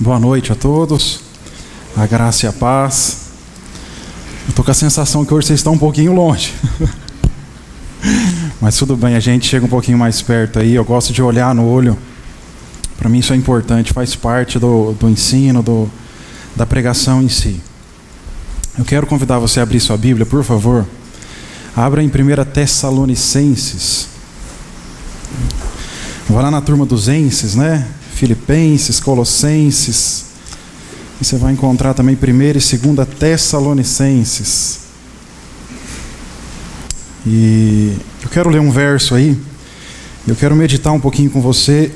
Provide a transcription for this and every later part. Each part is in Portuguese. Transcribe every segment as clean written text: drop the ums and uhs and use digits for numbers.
Boa noite a todos, a graça e a paz. Eu estou com a sensação que hoje vocês estão um pouquinho longe. Mas tudo bem, a gente chega um pouquinho mais perto aí. Eu gosto de olhar no olho. Para mim isso é importante, faz parte do ensino, da pregação em si. Eu quero convidar você a abrir sua Bíblia, por favor. Abra em 1 Tessalonicenses. Vai lá na turma dos Enses, né? Filipenses, Colossenses. E você vai encontrar também 1 e 2 Tessalonicenses. E eu quero ler um verso aí. Eu quero meditar um pouquinho com você.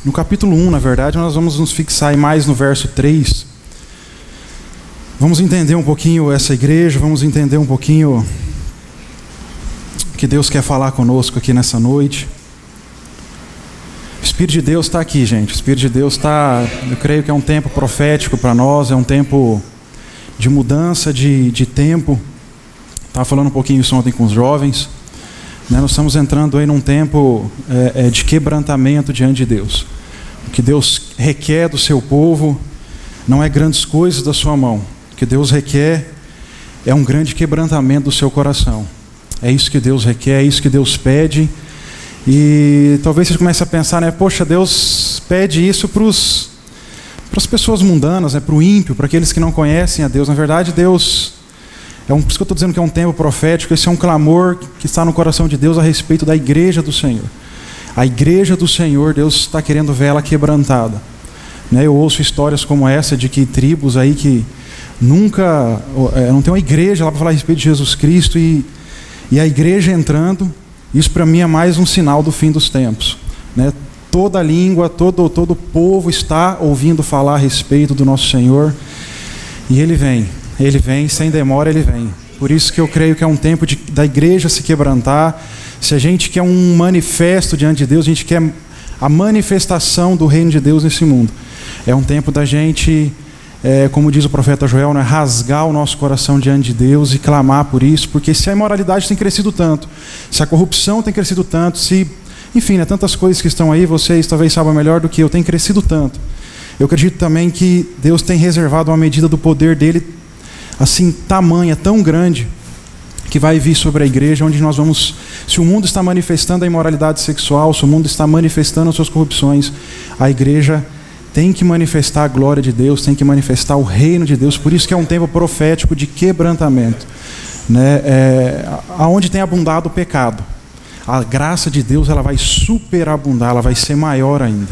No capítulo 1, na verdade, nós vamos nos fixar aí mais no verso 3. Vamos entender um pouquinho essa igreja, vamos entender um pouquinho o que Deus quer falar conosco aqui nessa noite. O Espírito de Deus está aqui, gente. O Espírito de Deus está... Eu creio que é um tempo profético para nós, é um tempo de mudança de tempo. Estava falando um pouquinho isso ontem com os jovens. Nós estamos entrando aí num tempo de quebrantamento diante de Deus. O que Deus requer do seu povo não é grandes coisas da sua mão. O que Deus requer é um grande quebrantamento do seu coração. É isso que Deus requer, é isso que Deus pede. E talvez você comece a pensar, né? Poxa, Deus pede isso para as pessoas mundanas, né? Para o ímpio, para aqueles que não conhecem a Deus. Na verdade, Deus... por isso que eu estou dizendo que é um tempo profético. Esse é um clamor que está no coração de Deus a respeito da igreja do Senhor. A igreja do Senhor, Deus está querendo ver ela quebrantada. Eu ouço histórias como essa de que tribos aí que nunca... não tem uma igreja lá para falar a respeito de Jesus Cristo e a igreja entrando. Isso para mim é mais um sinal do fim dos tempos. Toda língua, todo povo está ouvindo falar a respeito do nosso Senhor. E Ele vem, sem demora Ele vem. Por isso que eu creio que é um tempo da igreja se quebrantar. Se a gente quer um manifesto diante de Deus, a gente quer a manifestação do reino de Deus nesse mundo. É um tempo da gente, como diz o profeta Joel, rasgar o nosso coração diante de Deus e clamar por isso, porque se a imoralidade tem crescido tanto, se a corrupção tem crescido tanto, enfim, tantas coisas que estão aí, vocês talvez saibam melhor do que eu, tem crescido tanto. Eu acredito também que Deus tem reservado uma medida do poder dele, assim, tamanha, tão grande, que vai vir sobre a igreja, onde nós vamos... Se o mundo está manifestando a imoralidade sexual, se o mundo está manifestando as suas corrupções, a igreja tem que manifestar a glória de Deus, tem que manifestar o reino de Deus. Por isso que é um tempo profético de quebrantamento. Aonde tem abundado o pecado, a graça de Deus ela vai superabundar, ela vai ser maior ainda.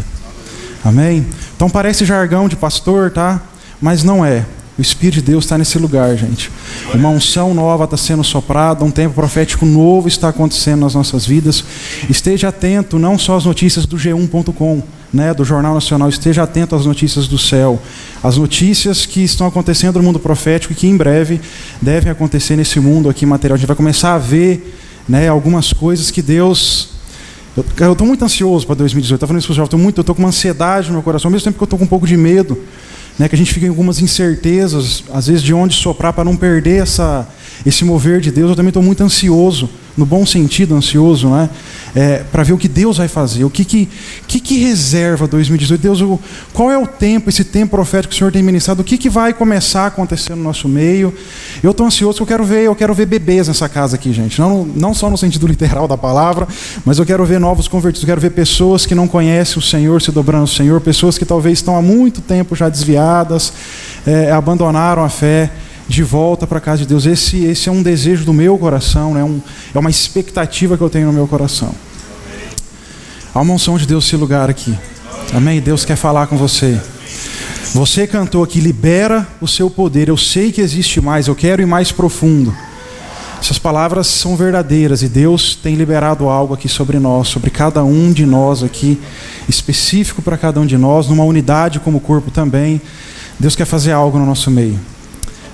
Amém? Então parece jargão de pastor, tá? Mas não é. O Espírito de Deus está nesse lugar, gente. Uma unção nova está sendo soprada, um tempo profético novo está acontecendo nas nossas vidas. Esteja atento não só às notícias do G1.com, do Jornal Nacional, esteja atento às notícias do céu, as notícias que estão acontecendo no mundo profético e que em breve devem acontecer nesse mundo aqui material. A gente vai começar a ver algumas coisas que Deus... Eu estou muito ansioso para 2018, estava falando isso para os jovens, eu estou com uma ansiedade no meu coração, ao mesmo tempo que eu estou com um pouco de medo, que a gente fica em algumas incertezas, às vezes de onde soprar para não perder esse mover de Deus. Eu também estou muito ansioso, no bom sentido ansioso, para ver o que Deus vai fazer, o que reserva 2018. Deus, qual é o tempo, esse tempo profético que o Senhor tem ministrado, o que vai começar a acontecer no nosso meio. Eu estou ansioso porque eu quero ver bebês nessa casa aqui, gente, não só no sentido literal da palavra, mas eu quero ver novos convertidos, eu quero ver pessoas que não conhecem o Senhor se dobrando ao Senhor, pessoas que talvez estão há muito tempo já desviadas, abandonaram a fé, de volta para a casa de Deus. Esse é um desejo do meu coração, é uma expectativa que eu tenho no meu coração. Há uma unção de Deus nesse lugar aqui. Amém? Deus quer falar com você. Você cantou aqui, libera o seu poder. Eu sei que existe mais, eu quero ir mais profundo. Essas palavras são verdadeiras e Deus tem liberado algo aqui sobre nós, sobre cada um de nós aqui, específico para cada um de nós, numa unidade como corpo também. Deus quer fazer algo no nosso meio.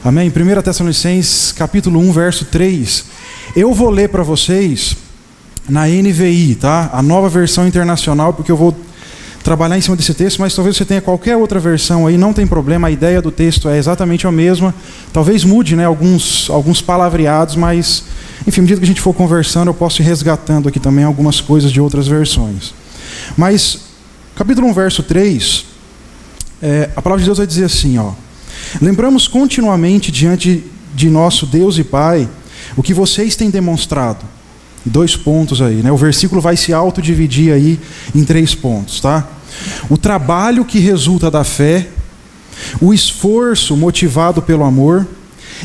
Amém? 1 Tessalonicenses, capítulo 1, verso 3. Eu vou ler para vocês na NVI, tá? A nova versão internacional, porque eu vou trabalhar em cima desse texto, mas talvez você tenha qualquer outra versão aí, não tem problema, a ideia do texto é exatamente a mesma. Talvez mude, alguns palavreados, mas, enfim, à medida que a gente for conversando, eu posso ir resgatando aqui também algumas coisas de outras versões. Mas Capítulo 1, verso 3, a palavra de Deus vai dizer assim, ó: lembramos continuamente diante de nosso Deus e Pai o que vocês têm demonstrado. 2 pontos aí, né? O versículo vai se autodividir aí em 3 pontos, tá? O trabalho que resulta da fé, o esforço motivado pelo amor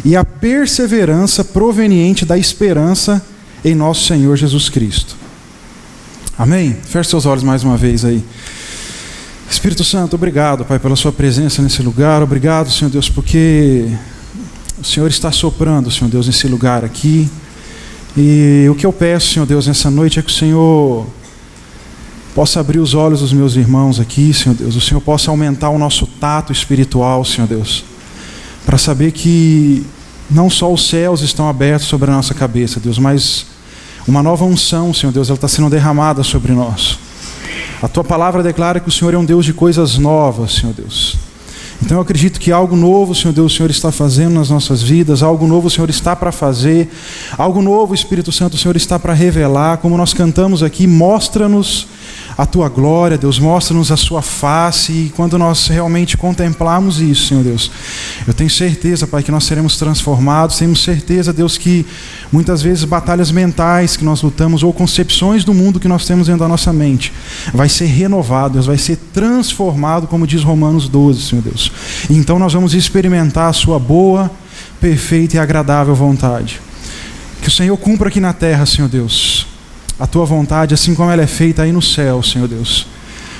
e a perseverança proveniente da esperança em nosso Senhor Jesus Cristo. Amém? Feche seus olhos mais uma vez aí. Espírito Santo, obrigado, Pai, pela sua presença nesse lugar. Obrigado, Senhor Deus, porque o Senhor está soprando, Senhor Deus, nesse lugar aqui. E o que eu peço, Senhor Deus, nessa noite é que o Senhor possa abrir os olhos dos meus irmãos aqui, Senhor Deus. O Senhor possa aumentar o nosso tato espiritual, Senhor Deus, para saber que não só os céus estão abertos sobre a nossa cabeça, Deus, mas uma nova unção, Senhor Deus, ela está sendo derramada sobre nós. A Tua palavra declara que o Senhor é um Deus de coisas novas, Senhor Deus. Então eu acredito que algo novo, Senhor Deus, o Senhor está fazendo nas nossas vidas, algo novo o Senhor está para fazer, algo novo, Espírito Santo, o Senhor está para revelar. Como nós cantamos aqui, mostra-nos a Tua glória, Deus, mostra-nos a Sua face, e quando nós realmente contemplarmos isso, Senhor Deus, eu tenho certeza, Pai, que nós seremos transformados. Temos certeza, Deus, que muitas vezes batalhas mentais que nós lutamos, ou concepções do mundo que nós temos dentro da nossa mente, vai ser renovado, Deus, vai ser transformado, como diz Romanos 12, Senhor Deus. E então nós vamos experimentar a Sua boa, perfeita e agradável vontade. Que o Senhor cumpra aqui na terra, Senhor Deus, a Tua vontade, assim como ela é feita aí no céu, Senhor Deus.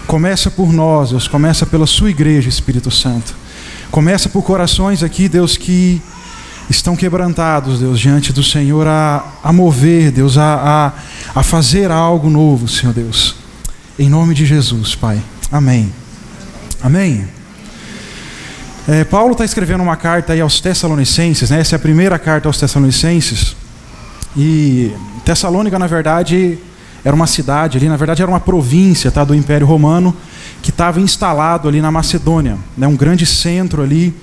Começa por nós, Deus, começa pela Sua igreja, Espírito Santo. Começa por corações aqui, Deus, que estão quebrantados, Deus, diante do Senhor, a mover, Deus, a fazer algo novo, Senhor Deus. Em nome de Jesus, Pai. Amém. Amém. Paulo está escrevendo uma carta aí aos Tessalonicenses, né? Essa é a primeira carta aos Tessalonicenses. E Tessalônica, na verdade, era uma cidade ali, na verdade era uma província, tá, do Império Romano, que estava instalado ali na Macedônia, né, um grande centro ali,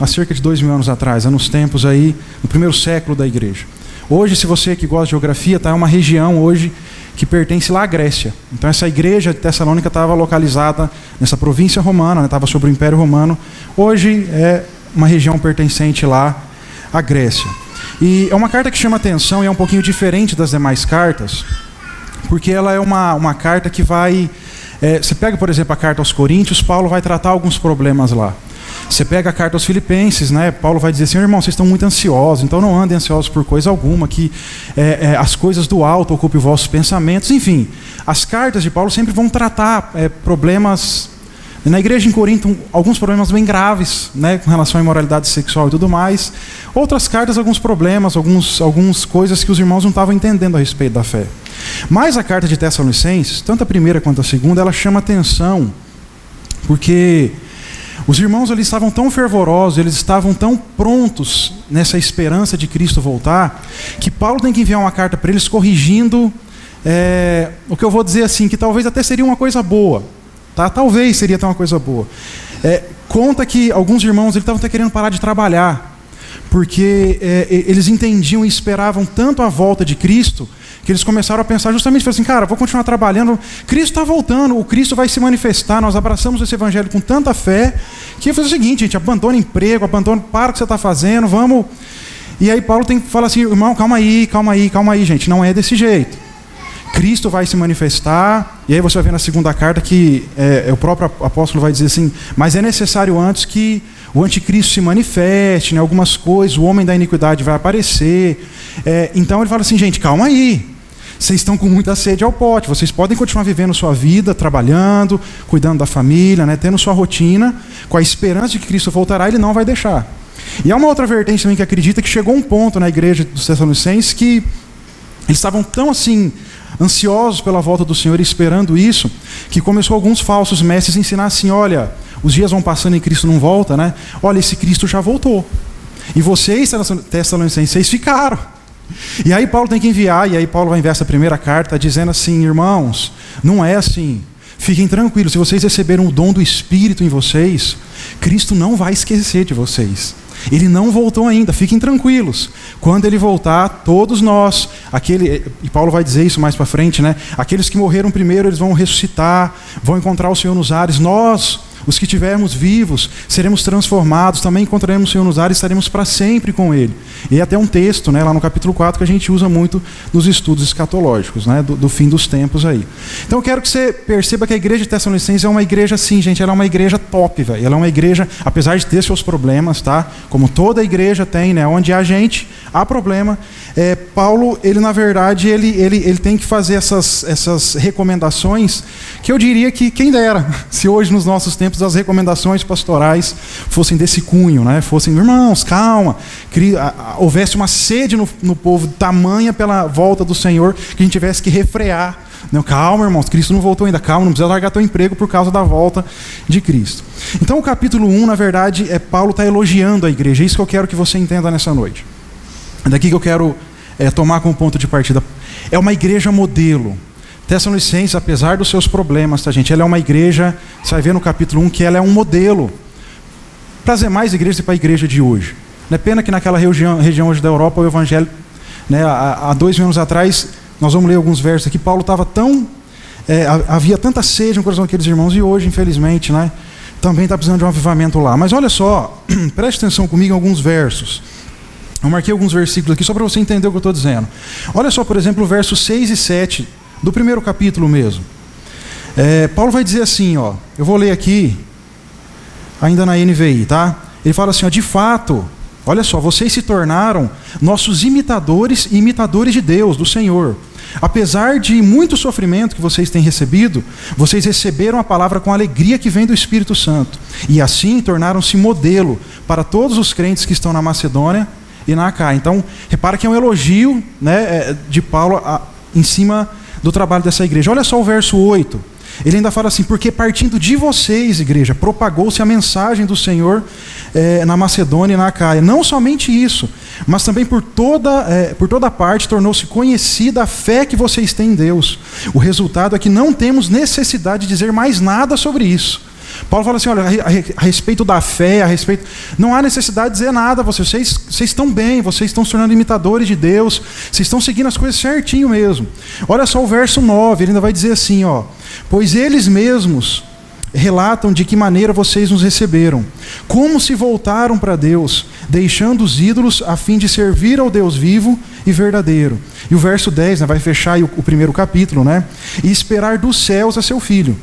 há cerca de 2000 anos atrás, nos tempos aí, no primeiro século da igreja. Hoje, se você que gosta de geografia, tá, é uma região hoje que pertence lá à Grécia. Então essa igreja de Tessalônica estava localizada nessa província romana, estava sob o Império Romano. Hoje é uma região pertencente lá à Grécia. E é uma carta que chama atenção e é um pouquinho diferente das demais cartas, porque ela é uma carta que vai... você pega, por exemplo, a carta aos Coríntios, Paulo vai tratar alguns problemas lá. Você pega a carta aos Filipenses, né? Paulo vai dizer assim: irmão, vocês estão muito ansiosos, então não andem ansiosos por coisa alguma, que as coisas do alto ocupem os vossos pensamentos. Enfim, as cartas de Paulo sempre vão tratar problemas. Na igreja em Corinto, alguns problemas bem graves, né, com relação à imoralidade sexual e tudo mais. Outras cartas, alguns problemas, algumas coisas que os irmãos não estavam entendendo a respeito da fé. Mas a carta de Tessalonicenses, tanto a primeira quanto a segunda, ela chama atenção, porque os irmãos ali estavam tão fervorosos, eles estavam tão prontos nessa esperança de Cristo voltar, que Paulo tem que enviar uma carta para eles corrigindo o que eu vou dizer assim, que talvez até seria uma coisa boa. Tá? Talvez seria até uma coisa boa. Conta que alguns irmãos estavam até querendo parar de trabalhar, porque eles entendiam e esperavam tanto a volta de Cristo, que eles começaram a pensar justamente assim: cara, vou continuar trabalhando, Cristo está voltando, o Cristo vai se manifestar, nós abraçamos esse evangelho com tanta fé, que eu fiz o seguinte, gente, abandona emprego, para o que você está fazendo, vamos... E aí Paulo fala assim: irmão, calma aí, gente, não é desse jeito. Cristo vai se manifestar, e aí você vai ver na segunda carta que o próprio apóstolo vai dizer assim: mas é necessário antes que o anticristo se manifeste, né, algumas coisas, o homem da iniquidade vai aparecer. Então ele fala assim: gente, calma aí, vocês estão com muita sede ao pote, vocês podem continuar vivendo sua vida, trabalhando, cuidando da família, né, tendo sua rotina, com a esperança de que Cristo voltará, ele não vai deixar. E há uma outra vertente também que acredita que chegou um ponto na igreja dos Tessalonicenses que eles estavam tão assim... ansiosos pela volta do Senhor, esperando isso, que começou alguns falsos mestres a ensinar assim: olha, os dias vão passando e Cristo não volta, né? Olha, esse Cristo já voltou. E vocês, Tessalonicenses, ficaram. E aí Paulo tem que enviar, e aí Paulo vai enviar essa primeira carta dizendo assim: irmãos, não é assim. fiquem tranquilos, se vocês receberam o dom do Espírito em vocês, Cristo não vai esquecer de vocês. Ele não voltou ainda, fiquem tranquilos. Quando ele voltar, todos nós, e Paulo vai dizer isso mais para frente, né? Aqueles que morreram primeiro, eles vão ressuscitar, vão encontrar o Senhor nos ares. Nós, os que estivermos vivos, seremos transformados, também encontraremos o Senhor nos ares e estaremos para sempre com Ele. E até um texto, né, lá no capítulo 4, que a gente usa muito nos estudos escatológicos, né, do fim dos tempos aí. Então eu quero que você perceba que a igreja de Tessalonicenses é uma igreja assim, gente, ela é uma igreja top, velho. Ela é uma igreja, apesar de ter seus problemas, tá? Como toda igreja tem, né, onde há gente, há problema. Paulo, ele na verdade, ele tem que fazer essas recomendações, que eu diria que quem dera, se hoje nos nossos tempos as recomendações pastorais fossem desse cunho, né? Fossem, irmãos, calma, houvesse uma sede no povo tamanha pela volta do Senhor, que a gente tivesse que refrear. Não, calma, irmãos, Cristo não voltou ainda, calma, não precisa largar teu emprego por causa da volta de Cristo. Então o capítulo 1, na verdade, Paulo está elogiando a igreja, é isso que eu quero que você entenda nessa noite. É daqui que eu quero tomar como ponto de partida. É uma igreja modelo. Tessalonicenses, apesar dos seus problemas, tá, gente? Ela é uma igreja, você vai ver no capítulo 1 que ela é um modelo para as demais igrejas e para a igreja de hoje. Não é pena que naquela região hoje da Europa, o evangelho, né, há 2 mil anos atrás, nós vamos ler alguns versos aqui, Paulo estava havia tanta sede no coração daqueles irmãos, e hoje, infelizmente, né, também está precisando de um avivamento lá. Mas olha só, preste atenção comigo em alguns versos. Eu marquei alguns versículos aqui só para você entender o que eu estou dizendo. Olha só, por exemplo, o verso 6 e 7 do primeiro capítulo mesmo. Paulo vai dizer assim, ó, eu vou ler aqui, ainda na NVI, tá? Ele fala assim, ó, de fato, olha só, vocês se tornaram nossos imitadores e imitadores de Deus, do Senhor. Apesar de muito sofrimento que vocês têm recebido, vocês receberam a palavra com a alegria que vem do Espírito Santo. E assim tornaram-se modelo para todos os crentes que estão na Macedônia e na Acaia. Então, repara que é um elogio, né, de Paulo em cima do trabalho dessa igreja. Olha só o verso 8. Ele ainda fala assim, porque partindo de vocês, igreja, propagou-se a mensagem do Senhor na Macedônia e na Acaia. Não somente isso, mas também por toda parte tornou-se conhecida a fé que vocês têm em Deus. O resultado é que não temos necessidade de dizer mais nada sobre isso. Paulo fala assim, olha, a respeito da fé, não há necessidade de dizer nada, vocês estão bem, vocês estão se tornando imitadores de Deus, vocês estão seguindo as coisas certinho mesmo. Olha só o verso 9, ele ainda vai dizer assim, ó, pois eles mesmos relatam de que maneira vocês nos receberam, como se voltaram para Deus, deixando os ídolos a fim de servir ao Deus vivo e verdadeiro. E o verso 10, né, vai fechar o primeiro capítulo, né, e esperar dos céus a seu filho,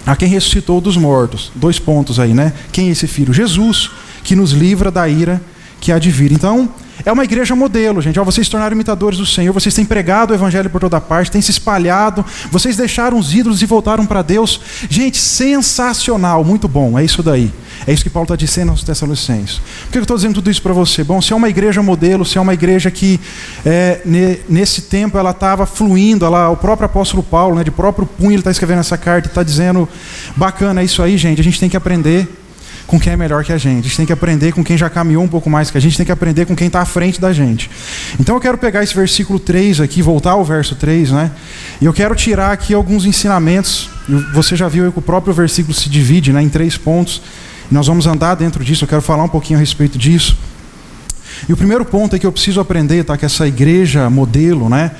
a quem ressuscitou dos mortos. 2 pontos aí, né? Quem é esse filho? Jesus, que nos livra da ira que há de vir. Então, é uma igreja modelo, gente. Vocês se tornaram imitadores do Senhor, vocês têm pregado o evangelho por toda parte, têm se espalhado, vocês deixaram os ídolos e voltaram para Deus. Gente, sensacional, muito bom, é isso daí. É isso que Paulo está dizendo aos Tessalonicenses. Por que eu estou dizendo tudo isso para você? Bom, se é uma igreja modelo, se é uma igreja que nesse tempo ela estava fluindo, o próprio apóstolo Paulo, né, de próprio punho, ele está escrevendo essa carta e está dizendo, bacana, é isso aí, gente, a gente tem que aprender com quem é melhor que a gente tem que aprender com quem já caminhou um pouco mais que a gente tem que aprender com quem está à frente da gente. Então eu quero pegar esse versículo 3 aqui, voltar ao verso 3, né? E eu quero tirar aqui alguns ensinamentos. Você já viu que o próprio versículo se divide, né, em 3 pontos. E nós vamos andar dentro disso, eu quero falar um pouquinho a respeito disso. E o primeiro ponto é que eu preciso aprender, tá, que essa igreja modelo, né,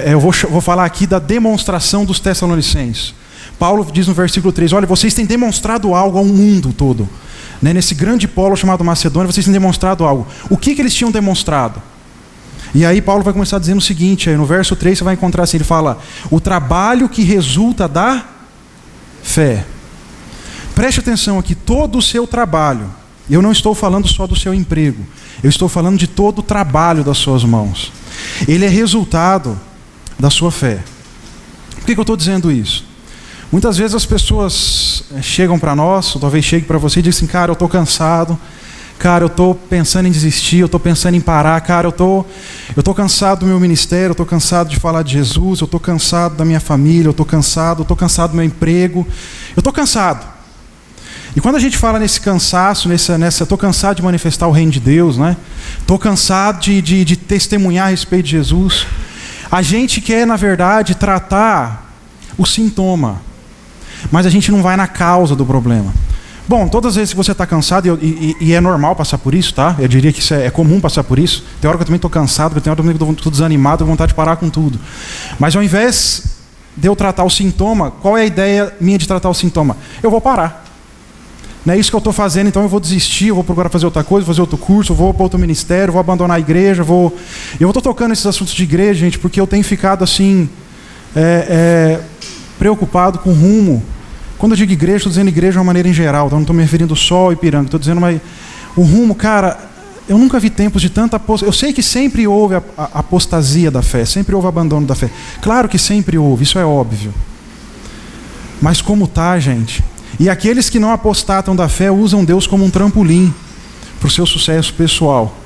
eu vou falar aqui da demonstração dos Tessalonicenses. Paulo diz no versículo 3, olha, vocês têm demonstrado algo ao mundo todo. Né? Nesse grande polo chamado Macedônia, vocês têm demonstrado algo. O que eles tinham demonstrado? E aí Paulo vai começar dizendo o seguinte, aí no verso 3 você vai encontrar assim, ele fala, o trabalho que resulta da fé. Preste atenção aqui, todo o seu trabalho, eu não estou falando só do seu emprego, eu estou falando de todo o trabalho das suas mãos. Ele é resultado da sua fé. Por que eu estou dizendo isso? Muitas vezes as pessoas chegam para nós, ou talvez cheguem para você e dizem assim, cara, eu estou cansado, cara, eu estou pensando em desistir, eu estou pensando em parar, cara, eu estou cansado do meu ministério, eu estou cansado de falar de Jesus, eu estou cansado da minha família, eu estou cansado do meu emprego, eu estou cansado. E quando a gente fala nesse cansaço, estou cansado de manifestar o reino de Deus, né? Estou cansado de testemunhar a respeito de Jesus, a gente quer, na verdade, tratar o sintoma. mas a gente não vai na causa do problema. Bom, todas as vezes que você está cansado, e é normal passar por isso, tá? Eu diria que isso é comum passar por isso. Tem hora que eu também estou cansado, tem hora que eu estou desanimado, com vontade de parar com tudo. Mas ao invés de eu tratar o sintoma, qual é a ideia minha de tratar o sintoma? Eu vou parar. Não é isso que eu estou fazendo, então eu vou desistir, eu vou procurar fazer outra coisa, fazer outro curso, eu vou para outro ministério, vou abandonar a igreja, Eu estou tocando esses assuntos de igreja, gente, porque eu tenho ficado assim, preocupado com o rumo. Quando eu digo igreja, estou dizendo igreja de uma maneira em geral, então não estou me referindo só ao Ipiranga, estou dizendo, mas o rumo, cara, eu nunca vi tempos de tanta apostasia. Eu sei que sempre houve a apostasia da fé, sempre houve abandono da fé. Claro que sempre houve, isso é óbvio. Mas como está, gente? E aqueles que não apostatam da fé usam Deus como um trampolim para o seu sucesso pessoal.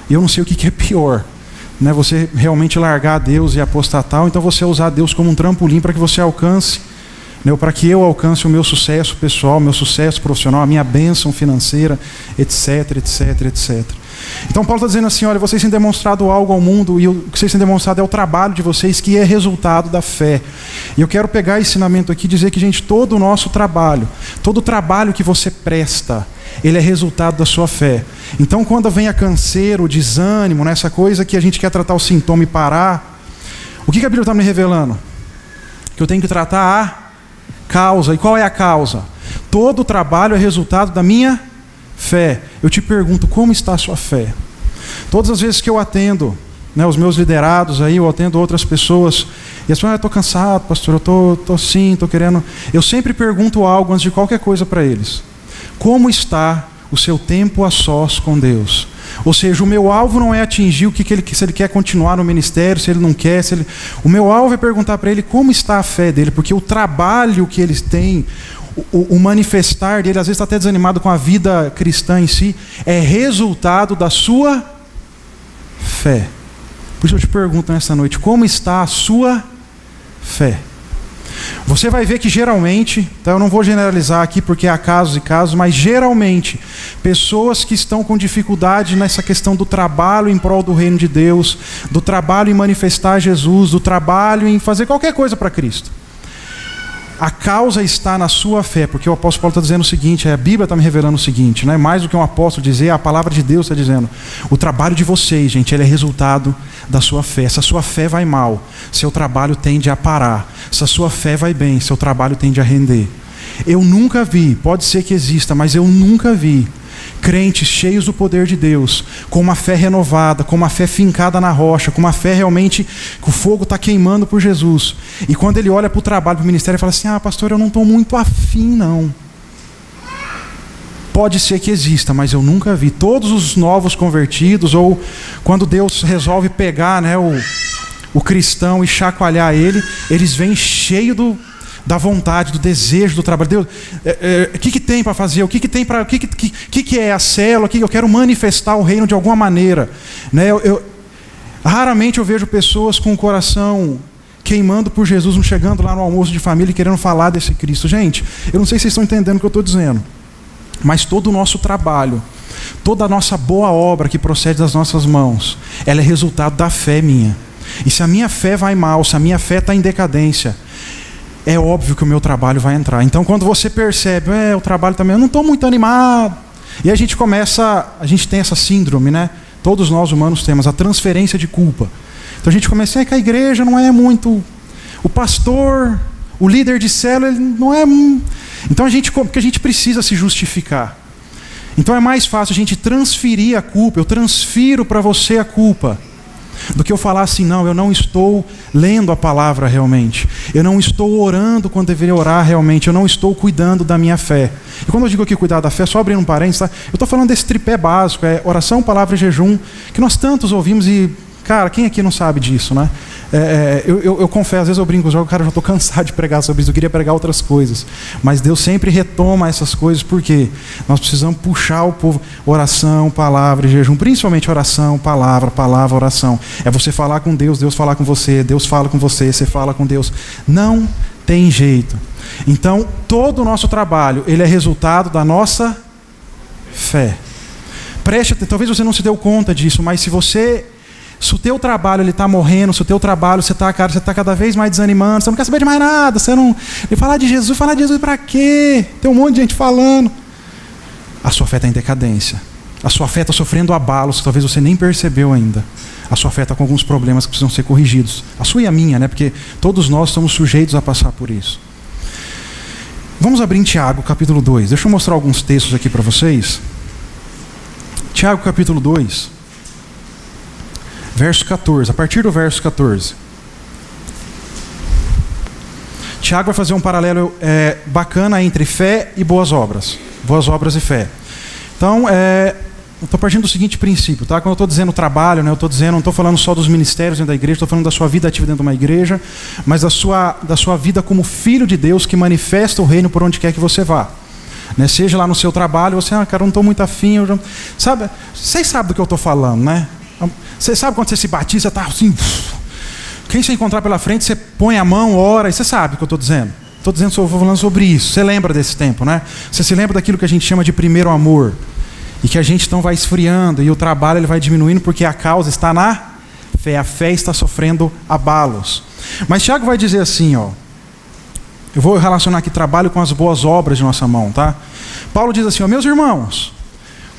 E eu não sei o que é pior, né? Você realmente largar Deus e apostatar, ou então você usar Deus como um trampolim para que você alcance, para que eu alcance o meu sucesso pessoal, o meu sucesso profissional, a minha bênção financeira, etc, etc, etc. Então Paulo está dizendo assim, olha, vocês têm demonstrado algo ao mundo, e o que vocês têm demonstrado é o trabalho de vocês, que é resultado da fé. E eu quero pegar esse ensinamento aqui e dizer que, gente, todo o nosso trabalho, todo o trabalho que você presta, ele é resultado da sua fé. Então quando vem a canseiro, o desânimo, essa coisa que a gente quer tratar o sintoma e parar, o que a Bíblia está me revelando? Que eu tenho que tratar a causa. E qual é a causa? Todo o trabalho é resultado da minha fé. Eu te pergunto, como está a sua fé? Todas as vezes que eu atendo, os meus liderados aí, eu atendo outras pessoas, e as pessoas, eu estou cansado, pastor, eu estou querendo... Eu sempre pergunto algo antes de qualquer coisa para eles. Como está o seu tempo a sós com Deus? Ou seja, o meu alvo não é atingir se ele quer continuar no ministério, se ele não quer. O meu alvo é perguntar para ele como está a fé dele, porque o trabalho que eles têm, o manifestar dele, às vezes está até desanimado com a vida cristã em si, é resultado da sua fé. Por isso eu te pergunto nessa noite, como está a sua fé? Você vai ver que geralmente, então eu não vou generalizar aqui porque há casos e casos, mas geralmente, pessoas que estão com dificuldade nessa questão do trabalho em prol do reino de Deus, do trabalho em manifestar Jesus, do trabalho em fazer qualquer coisa para Cristo. A causa está na sua fé, porque o apóstolo Paulo está dizendo o seguinte, a Bíblia está me revelando o seguinte, não é mais do que um apóstolo dizer, a palavra de Deus está dizendo, o trabalho de vocês, gente, ele é resultado da sua fé. Se a sua fé vai mal, seu trabalho tende a parar. Se a sua fé vai bem, seu trabalho tende a render. Eu nunca vi, pode ser que exista, mas eu nunca vi crentes cheios do poder de Deus, com uma fé renovada, com uma fé fincada na rocha, com uma fé realmente que o fogo está queimando por Jesus. E quando ele olha para o trabalho, para o ministério, ele fala assim, pastor, eu não estou muito afim não. Pode ser que exista, mas eu nunca vi. Todos os novos convertidos, ou quando Deus resolve pegar o cristão e chacoalhar ele, eles vêm cheio da vontade, do desejo, do trabalho. Deus, o que tem para fazer? O que tem para... O que é a célula? Eu quero manifestar o reino de alguma maneira. Raramente eu vejo pessoas com o coração queimando por Jesus, não chegando lá no almoço de família e querendo falar desse Cristo. Gente, eu não sei se vocês estão entendendo o que eu estou dizendo, mas todo o nosso trabalho, toda a nossa boa obra que procede das nossas mãos, ela é resultado da fé minha. E se a minha fé vai mal, se a minha fé está em decadência, é óbvio que o meu trabalho vai entrar. Então quando você percebe, o trabalho também, eu não estou muito animado. E a gente tem essa síndrome, Todos nós humanos temos a transferência de culpa. Então a gente começa, que a igreja não é muito... O pastor, o líder de célula, ele não é... Então porque a gente precisa se justificar. Então é mais fácil a gente transferir a culpa, eu transfiro para você a culpa, do que eu falar assim, não, eu não estou lendo a palavra realmente, eu não estou orando quando deveria orar realmente, eu não estou cuidando da minha fé. E quando eu digo aqui cuidar da fé, só abrindo um parênteses, eu estou falando desse tripé básico, oração, palavra e jejum, que nós tantos ouvimos e, cara, quem aqui não sabe disso, Eu confesso, às vezes eu brinco com os jogos, cara, eu já estou cansado de pregar sobre isso, eu queria pregar outras coisas, mas Deus sempre retoma essas coisas, porque nós precisamos puxar o povo, oração, palavra e jejum, principalmente oração, palavra, oração, é você falar com Deus, Deus falar com você, Deus fala com você, você fala com Deus, não tem jeito. Então, todo o nosso trabalho, ele é resultado da nossa fé. Talvez você não se deu conta disso, mas se você Se o teu trabalho está morrendo, se o teu trabalho você está cada vez mais desanimando, você não quer saber de mais nada, você não... E falar de Jesus para quê? Tem um monte de gente falando. A sua fé está em decadência. A sua fé está sofrendo abalos que talvez você nem percebeu ainda. A sua fé está com alguns problemas que precisam ser corrigidos. A sua e a minha, né? Porque todos nós estamos sujeitos a passar por isso. Vamos abrir em Tiago, capítulo 2. Deixa eu mostrar alguns textos aqui para vocês. Tiago, capítulo 2. Verso 14, a partir do verso 14. Tiago vai fazer um paralelo bacana entre fé e boas obras. Boas obras e fé. Então, eu estou partindo do seguinte princípio, tá? Quando eu estou dizendo trabalho, né, não estou falando só dos ministérios dentro da igreja, estou falando da sua vida ativa dentro de uma igreja, mas da sua vida como filho de Deus que manifesta o reino por onde quer que você vá. Né? Seja lá no seu trabalho, você, cara, eu não estou muito afim. Sabe? Vocês sabem do que eu estou falando, né? Você sabe quando você se batiza, está assim... Quem você encontrar pela frente, você põe a mão, ora, e você sabe o que eu estou dizendo. Estou falando sobre isso. Você lembra desse tempo, né? Você se lembra daquilo que a gente chama de primeiro amor. E que a gente então vai esfriando e o trabalho ele vai diminuindo porque a causa está na fé. A fé está sofrendo abalos. Mas Tiago vai dizer assim, ó. Eu vou relacionar aqui trabalho com as boas obras de nossa mão, tá? Paulo diz assim, ó, meus irmãos,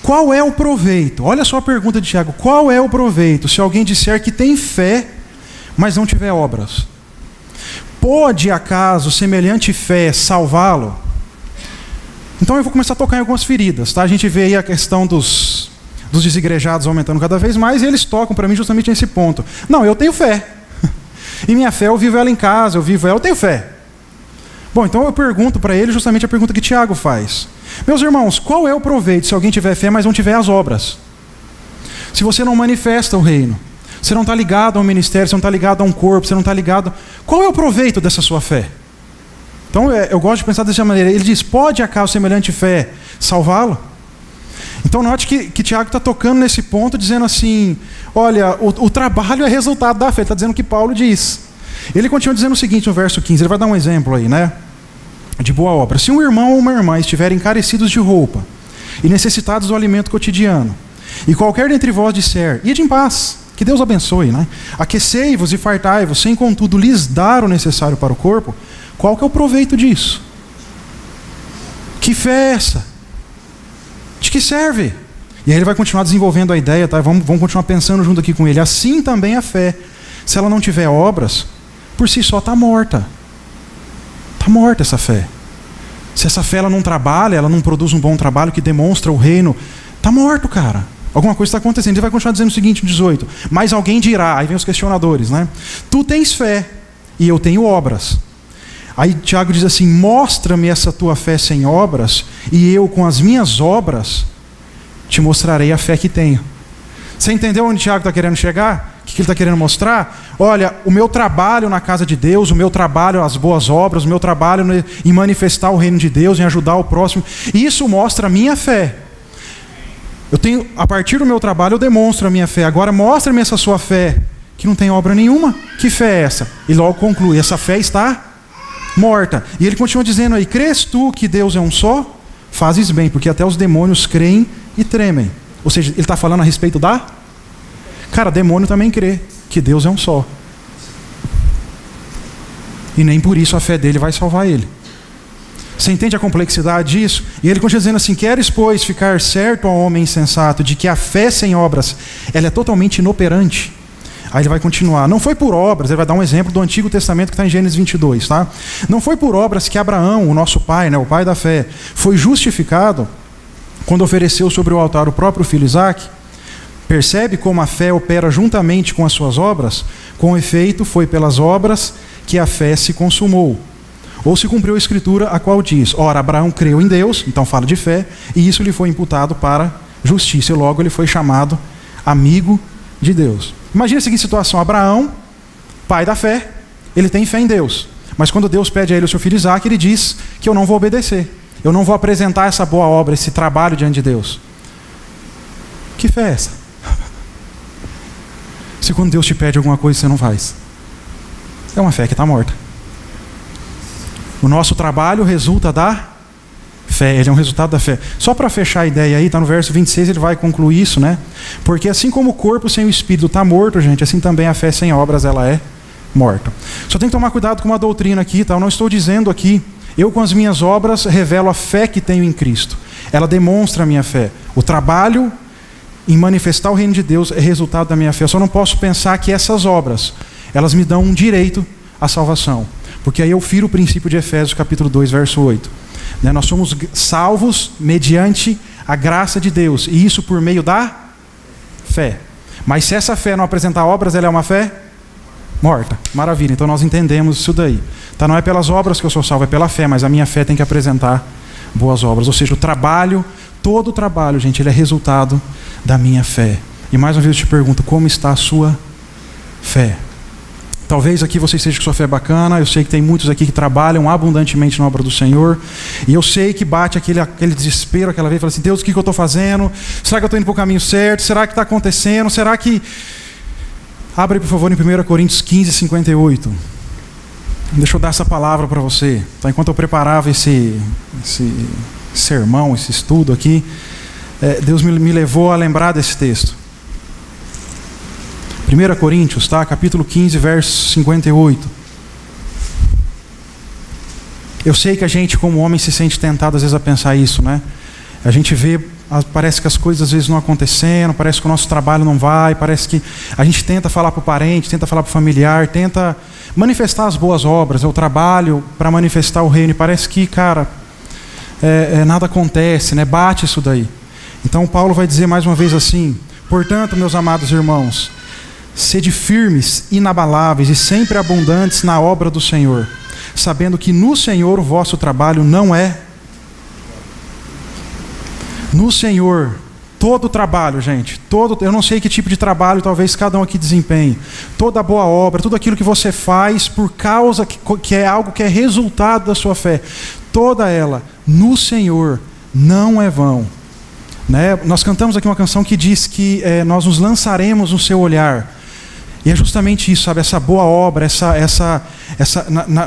qual é o proveito? Olha só a pergunta de Tiago. Qual é o proveito se alguém disser que tem fé, mas não tiver obras? Pode, acaso, semelhante fé salvá-lo? Então eu vou começar a tocar em algumas feridas, tá? A gente vê aí a questão dos desigrejados aumentando cada vez mais e eles tocam para mim justamente nesse ponto. Não, eu tenho fé. E minha fé, eu vivo ela em casa, eu tenho fé. Bom, então eu pergunto para ele justamente a pergunta que Tiago faz. Meus irmãos, qual é o proveito se alguém tiver fé, mas não tiver as obras? Se você não manifesta o reino, você não está ligado ao ministério, você não está ligado a um corpo, você não está ligado... Qual é o proveito dessa sua fé? Então eu gosto de pensar dessa maneira. Ele diz, pode acaso semelhante fé salvá-lo? Então note que Tiago está tocando nesse ponto, dizendo assim, olha, o trabalho é resultado da fé. Ele está dizendo o que Paulo diz. Ele continua dizendo o seguinte no verso 15, ele vai dar um exemplo aí, né? De boa obra. Se um irmão ou uma irmã estiverem encarecidos de roupa e necessitados do alimento cotidiano, e qualquer dentre vós disser, ide em paz, que Deus abençoe, né? Aquecei-vos e fartai-vos, sem contudo lhes dar o necessário para o corpo, qual que é o proveito disso? Que fé é essa? De que serve? E aí ele vai continuar desenvolvendo a ideia, tá? Vamos continuar pensando junto aqui com ele. Assim também a fé, se ela não tiver obras, por si só está morta. Está morta essa fé. Se essa fé ela não trabalha, ela não produz um bom trabalho que demonstra o reino, está morto, cara. Alguma coisa está acontecendo. Ele vai continuar dizendo o seguinte, no 18. Mas alguém dirá, aí vem os questionadores, né? Tu tens fé e eu tenho obras. Aí Tiago diz assim, mostra-me essa tua fé sem obras, e eu com as minhas obras te mostrarei a fé que tenho. Você entendeu onde Tiago está querendo chegar? O que ele está querendo mostrar? Olha, o meu trabalho na casa de Deus, o meu trabalho, as boas obras, o meu trabalho em manifestar o reino de Deus, em ajudar o próximo, isso mostra a minha fé. A partir do meu trabalho eu demonstro a minha fé. Agora mostra-me essa sua fé, que não tem obra nenhuma. Que fé é essa? E logo conclui, essa fé está morta. E ele continua dizendo aí, crês tu que Deus é um só? Fazes bem, porque até os demônios creem e tremem. Ou seja, ele está falando a respeito da... Cara, demônio também crê que Deus é um só. E nem por isso a fé dele vai salvar ele. Você entende a complexidade disso? E ele continua dizendo assim, queres, pois, ficar certo ao homem insensato de que a fé sem obras, ela é totalmente inoperante? Aí ele vai continuar, não foi por obras, ele vai dar um exemplo do Antigo Testamento que está em Gênesis 22, tá? Não foi por obras que Abraão, o nosso pai, né, o pai da fé, foi justificado quando ofereceu sobre o altar o próprio filho Isaque. Percebe como a fé opera juntamente com as suas obras? Com efeito, foi pelas obras que a fé se consumou. Ou se cumpriu a escritura, a qual diz, ora, Abraão creu em Deus, então fala de fé, e isso lhe foi imputado para justiça, e logo ele foi chamado amigo de Deus. Imagina a seguinte situação, Abraão, pai da fé, ele tem fé em Deus, mas quando Deus pede a ele o seu filho Isaque, ele diz que eu não vou obedecer, eu não vou apresentar essa boa obra, esse trabalho diante de Deus. Que fé é essa? Se quando Deus te pede alguma coisa você não faz, é uma fé que está morta. O nosso trabalho resulta da fé, ele é um resultado da fé. Só para fechar a ideia aí, está no verso 26, ele vai concluir isso, né? Porque assim como o corpo sem o espírito está morto, gente, assim também a fé sem obras, ela é morta. Só tem que tomar cuidado com uma doutrina aqui, tá? Eu não estou dizendo aqui, eu com as minhas obras revelo a fé que tenho em Cristo. Ela demonstra a minha fé. O trabalho em manifestar o reino de Deus é resultado da minha fé. Eu só não posso pensar que essas obras, elas me dão um direito à salvação. Porque aí eu firo o princípio de Efésios capítulo 2, verso 8. Né? Nós somos salvos mediante a graça de Deus. E isso por meio da fé. Mas se essa fé não apresentar obras, ela é uma fé morta. Maravilha, então nós entendemos isso daí. Tá? Não é pelas obras que eu sou salvo, é pela fé. Mas a minha fé tem que apresentar boas obras. Ou seja, o trabalho, todo o trabalho, gente, ele é resultado da minha fé. E mais uma vez eu te pergunto, como está a sua fé? Talvez aqui você esteja com sua fé bacana, eu sei que tem muitos aqui que trabalham abundantemente na obra do Senhor, e eu sei que bate aquele desespero, aquela vez, fala assim, Deus, o que eu estou fazendo? Será que eu estou indo para o caminho certo? Será que está acontecendo? Será que... Abre, por favor, em 1 Coríntios 15, 58. Deixa eu dar essa palavra para você. Tá? Enquanto eu preparava esse sermão, esse estudo aqui, Deus me levou a lembrar desse texto. 1 Coríntios, tá? Capítulo 15, verso 58. Eu sei que a gente, como homem, se sente tentado às vezes a pensar isso, né? A gente vê, parece que as coisas às vezes não acontecendo, parece que o nosso trabalho não vai, parece que a gente tenta falar para o parente, tenta falar para o familiar, tenta manifestar as boas obras, o trabalho para manifestar o reino, e parece que, cara, nada acontece, né? Bate isso daí. Então Paulo vai dizer mais uma vez assim, portanto, meus amados irmãos, sede firmes, inabaláveis e sempre abundantes na obra do Senhor, sabendo que no Senhor o vosso trabalho não é... No Senhor, todo o trabalho, gente, eu não sei que tipo de trabalho talvez cada um aqui desempenhe, toda boa obra, tudo aquilo que você faz por causa que é algo que é resultado da sua fé, toda ela, no Senhor, não é vão. Né? Nós cantamos aqui uma canção que diz que nós nos lançaremos no seu olhar. E é justamente isso, sabe? Essa boa obra,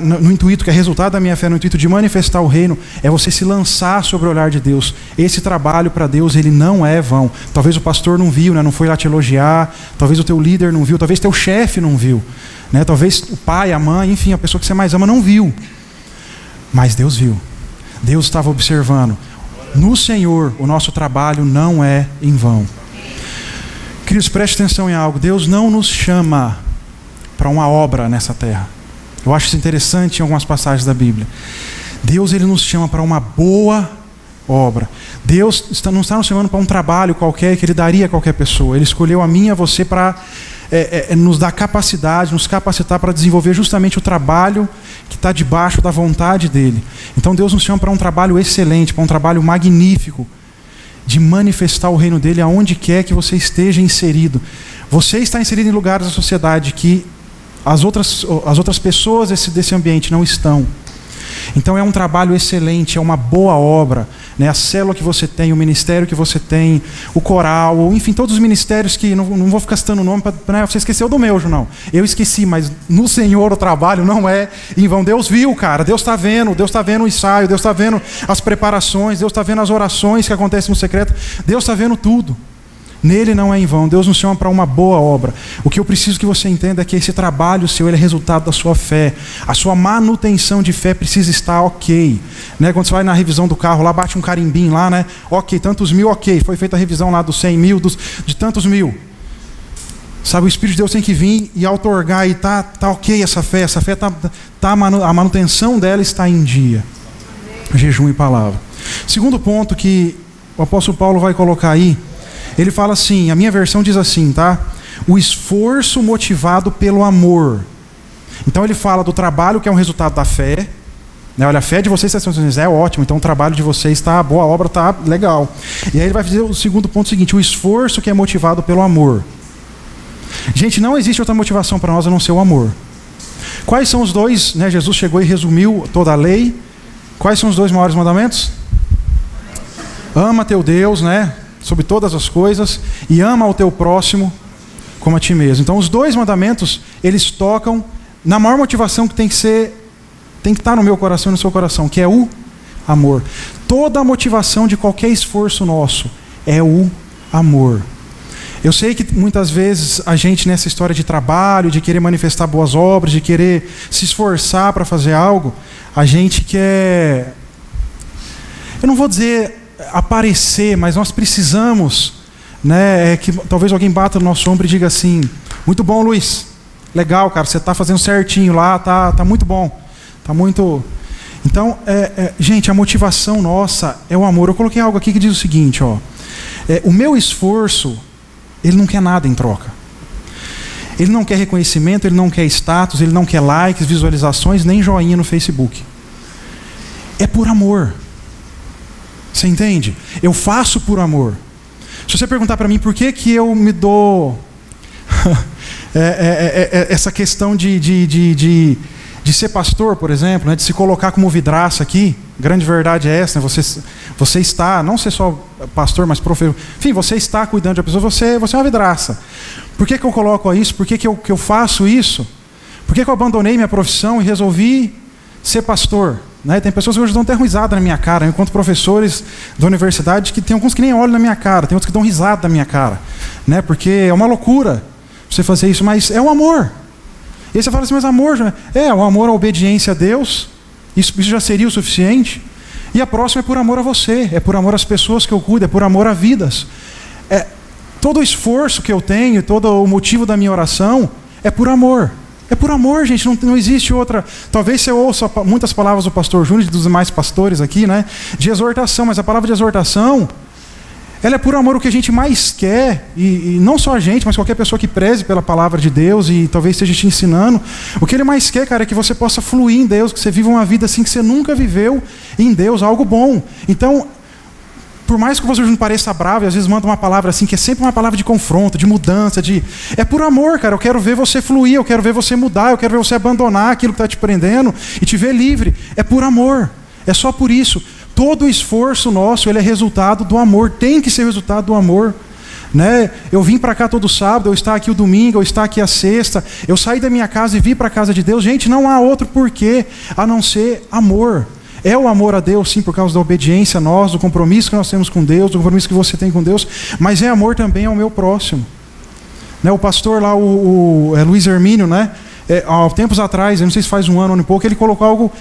no intuito que é resultado da minha fé, no intuito de manifestar o reino, é você se lançar sobre o olhar de Deus. Esse trabalho para Deus, ele não é vão. Talvez o pastor não viu, né? Não foi lá te elogiar, talvez o teu líder não viu, talvez teu chefe não viu, né? Talvez o pai, a mãe, enfim, a pessoa que você mais ama não viu. Mas Deus viu. Deus estava observando. No Senhor, o nosso trabalho não é em vão. Queridos, preste atenção em algo. Deus não nos chama para uma obra nessa terra. Eu acho isso interessante em algumas passagens da Bíblia. Deus, ele nos chama para uma boa obra. Deus não está nos chamando para um trabalho qualquer que ele daria a qualquer pessoa. Ele escolheu a mim e a você para nos dar capacidade, nos capacitar para desenvolver justamente o trabalho que está debaixo da vontade dele. Então Deus nos chama para um trabalho excelente, para um trabalho magnífico, de manifestar o reino dele aonde quer que você esteja inserido. Você está inserido em lugares da sociedade que as outras pessoas desse ambiente não estão. Então é um trabalho excelente, é uma boa obra, né? A célula que você tem, o ministério que você tem, o coral, enfim, todos os ministérios que, não vou ficar citando o nome, né? Você esqueceu do meu, João. Eu esqueci, mas no Senhor o trabalho não é em vão. Deus viu, cara, Deus está vendo o ensaio, Deus está vendo as preparações, Deus está vendo as orações que acontecem no secreto, Deus está vendo tudo. Nele não é em vão. Deus nos chama para uma boa obra. O que eu preciso que você entenda é que esse trabalho seu, ele é resultado da sua fé. A sua manutenção de fé precisa estar ok, né? Quando você vai na revisão do carro, lá bate um carimbinho lá, né? Ok, tantos mil, ok. Foi feita a revisão lá dos 100 mil, de tantos mil. Sabe, o Espírito de Deus tem que vir e outorgar e tá ok essa fé. Essa fé a manutenção dela está em dia. Jejum e palavra. Segundo ponto que o apóstolo Paulo vai colocar aí, ele fala assim, a minha versão diz assim, tá? O esforço motivado pelo amor. Então ele fala do trabalho que é um resultado da fé. Né? Olha, a fé de vocês é ótimo, então o trabalho de vocês está, boa obra está legal. E aí ele vai dizer o segundo ponto seguinte, o esforço que é motivado pelo amor. Gente, não existe outra motivação para nós a não ser o amor. Quais são os dois, né? Jesus chegou e resumiu toda a lei. Quais são os dois maiores mandamentos? Ama teu Deus, né? Sobre todas as coisas, e ama ao teu próximo como a ti mesmo. Então os dois mandamentos, eles tocam na maior motivação que tem que estar no meu coração e no seu coração, que é o amor. Toda a motivação de qualquer esforço nosso é o amor. Eu sei que muitas vezes a gente, nessa história de trabalho, de querer manifestar boas obras, de querer se esforçar para fazer algo, a gente quer, eu não vou dizer aparecer, mas nós precisamos, né, que talvez alguém bata no nosso ombro e diga assim: muito bom, Luiz, legal, cara, você está fazendo certinho lá, tá muito bom, tá muito... Então, gente, a motivação nossa é o amor. Eu coloquei algo aqui que diz o seguinte, ó, o meu esforço, ele não quer nada em troca. Ele não quer reconhecimento, ele não quer status, ele não quer likes, visualizações, nem joinha no Facebook. É por amor. Você entende? Eu faço por amor. Se você perguntar para mim por que eu me dou essa questão de ser pastor, por exemplo, né, de se colocar como vidraça aqui, grande verdade é essa, né, você está, não ser só pastor, mas professor, enfim, você está cuidando de uma pessoa, você é uma vidraça. Por que eu coloco isso? Por que eu faço isso? Por que eu abandonei minha profissão e resolvi ser pastor? Né? Tem pessoas que hoje dão até risada na minha cara. Eu encontro professores da universidade que tem alguns que nem olham na minha cara, tem outros que dão risada na minha cara, né? Porque é uma loucura você fazer isso, mas é o amor. E aí você fala assim: mas amor, o amor à obediência a Deus, isso já seria o suficiente? E a próxima é por amor a você, é por amor às pessoas que eu cuido, é por amor a vidas. Todo o esforço que eu tenho, todo o motivo da minha oração é por amor. É por amor, gente, não existe outra. Talvez você ouça muitas palavras do pastor Júnior e dos demais pastores aqui, né, de exortação, mas a palavra de exortação, ela é por amor. O que a gente mais quer, e não só a gente, mas qualquer pessoa que preze pela palavra de Deus e talvez esteja te ensinando, o que ele mais quer, cara, é que você possa fluir em Deus, que você viva uma vida assim que você nunca viveu em Deus, algo bom. Então, por mais que o pastor Júnior pareça bravo e às vezes manda uma palavra assim, que é sempre uma palavra de confronto, de mudança, é por amor, cara. Eu quero ver você fluir, eu quero ver você mudar, eu quero ver você abandonar aquilo que está te prendendo e te ver livre. É por amor, é só por isso. Todo o esforço nosso, ele é resultado do amor, tem que ser resultado do amor. Né? Eu vim para cá todo sábado, eu estar aqui o domingo, eu estar aqui a sexta, eu saí da minha casa e vim para a casa de Deus. Gente, não há outro porquê a não ser amor. É o amor a Deus, sim, por causa da obediência a nós, do compromisso que nós temos com Deus, do compromisso que você tem com Deus, mas é amor também ao meu próximo. Né? O pastor lá, o Luiz Hermínio, né? Há tempos atrás, eu não sei se faz um ano e pouco, ele colocou algo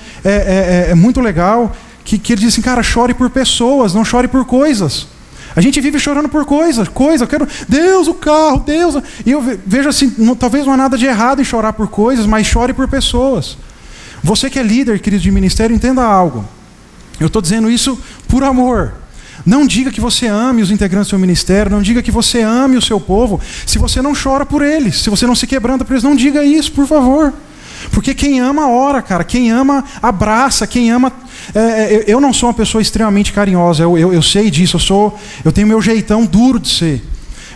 muito legal, que ele disse assim: cara, chore por pessoas, não chore por coisas. A gente vive chorando por coisa, eu quero, Deus, o carro, Deus. E eu vejo assim, talvez não há nada de errado em chorar por coisas, mas chore por pessoas. Você que é líder, querido, de ministério, entenda algo. Eu estou dizendo isso por amor. Não diga que você ame os integrantes do seu ministério, não diga que você ame o seu povo, se você não chora por eles, se você não se quebranta por eles, não diga isso, por favor. Porque quem ama ora, cara, quem ama abraça, quem ama... eu não sou uma pessoa extremamente carinhosa, eu sei disso, eu tenho meu jeitão duro de ser.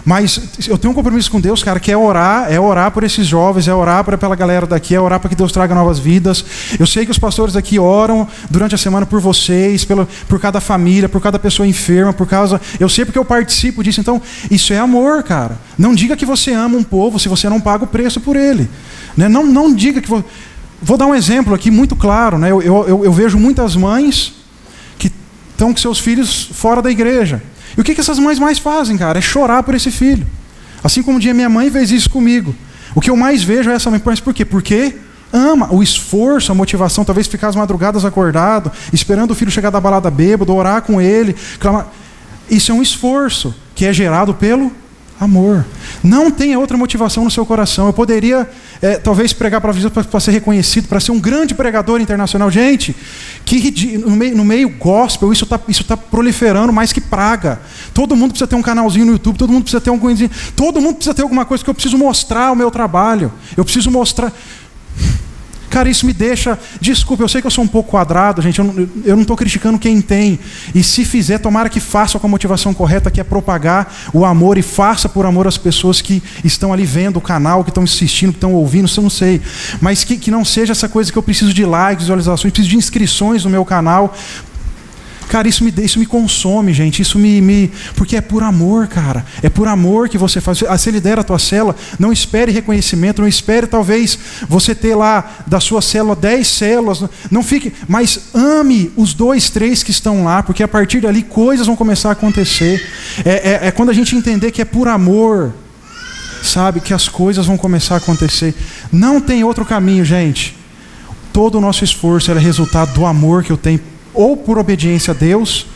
Mas eu tenho um compromisso com Deus, cara, que é orar por esses jovens, é orar pela galera daqui, é orar para que Deus traga novas vidas. Eu sei que os pastores aqui oram durante a semana por vocês, por cada família, por cada pessoa enferma, eu sei porque eu participo disso. Então, isso é amor, cara. Não diga que você ama um povo se você não paga o preço por ele. Né? Não diga que... Vou dar um exemplo aqui muito claro. Né? Eu vejo muitas mães que estão com seus filhos fora da igreja. E o que essas mães mais fazem, cara? É chorar por esse filho. Assim como um dia minha mãe fez isso comigo. O que eu mais vejo é essa mãe. Por quê? Porque ama. O esforço, a motivação, talvez ficar as madrugadas acordado, esperando o filho chegar da balada bêbado, orar com ele, clamar. Isso é um esforço que é gerado pelo amor. Não tenha outra motivação no seu coração. Eu poderia, talvez, pregar para Jesus para ser reconhecido, para ser um grande pregador internacional. Gente, que no meio gospel, isso tá proliferando mais que praga. Todo mundo precisa ter um canalzinho no YouTube, todo mundo precisa ter todo mundo precisa ter alguma coisa que eu preciso mostrar o meu trabalho. Eu preciso mostrar... Cara, isso me deixa... Desculpa, eu sei que eu sou um pouco quadrado, gente. Eu não estou criticando quem tem. E se fizer, tomara que faça com a motivação correta, que é propagar o amor, e faça por amor às pessoas que estão ali vendo o canal, que estão assistindo, que estão ouvindo, isso eu não sei. Mas que não seja essa coisa que eu preciso de likes, visualizações, preciso de inscrições no meu canal. Cara, isso me consome, gente. Porque é por amor, cara. É por amor que você faz. Você lidera a tua célula, não espere reconhecimento, não espere talvez você ter lá da sua célula 10 células. Não fique, mas ame os 2, 3 que estão lá, porque a partir dali coisas vão começar a acontecer. É quando a gente entender que é por amor, sabe, que as coisas vão começar a acontecer. Não tem outro caminho, gente. Todo o nosso esforço é resultado do amor que eu tenho, ou por obediência a Deus,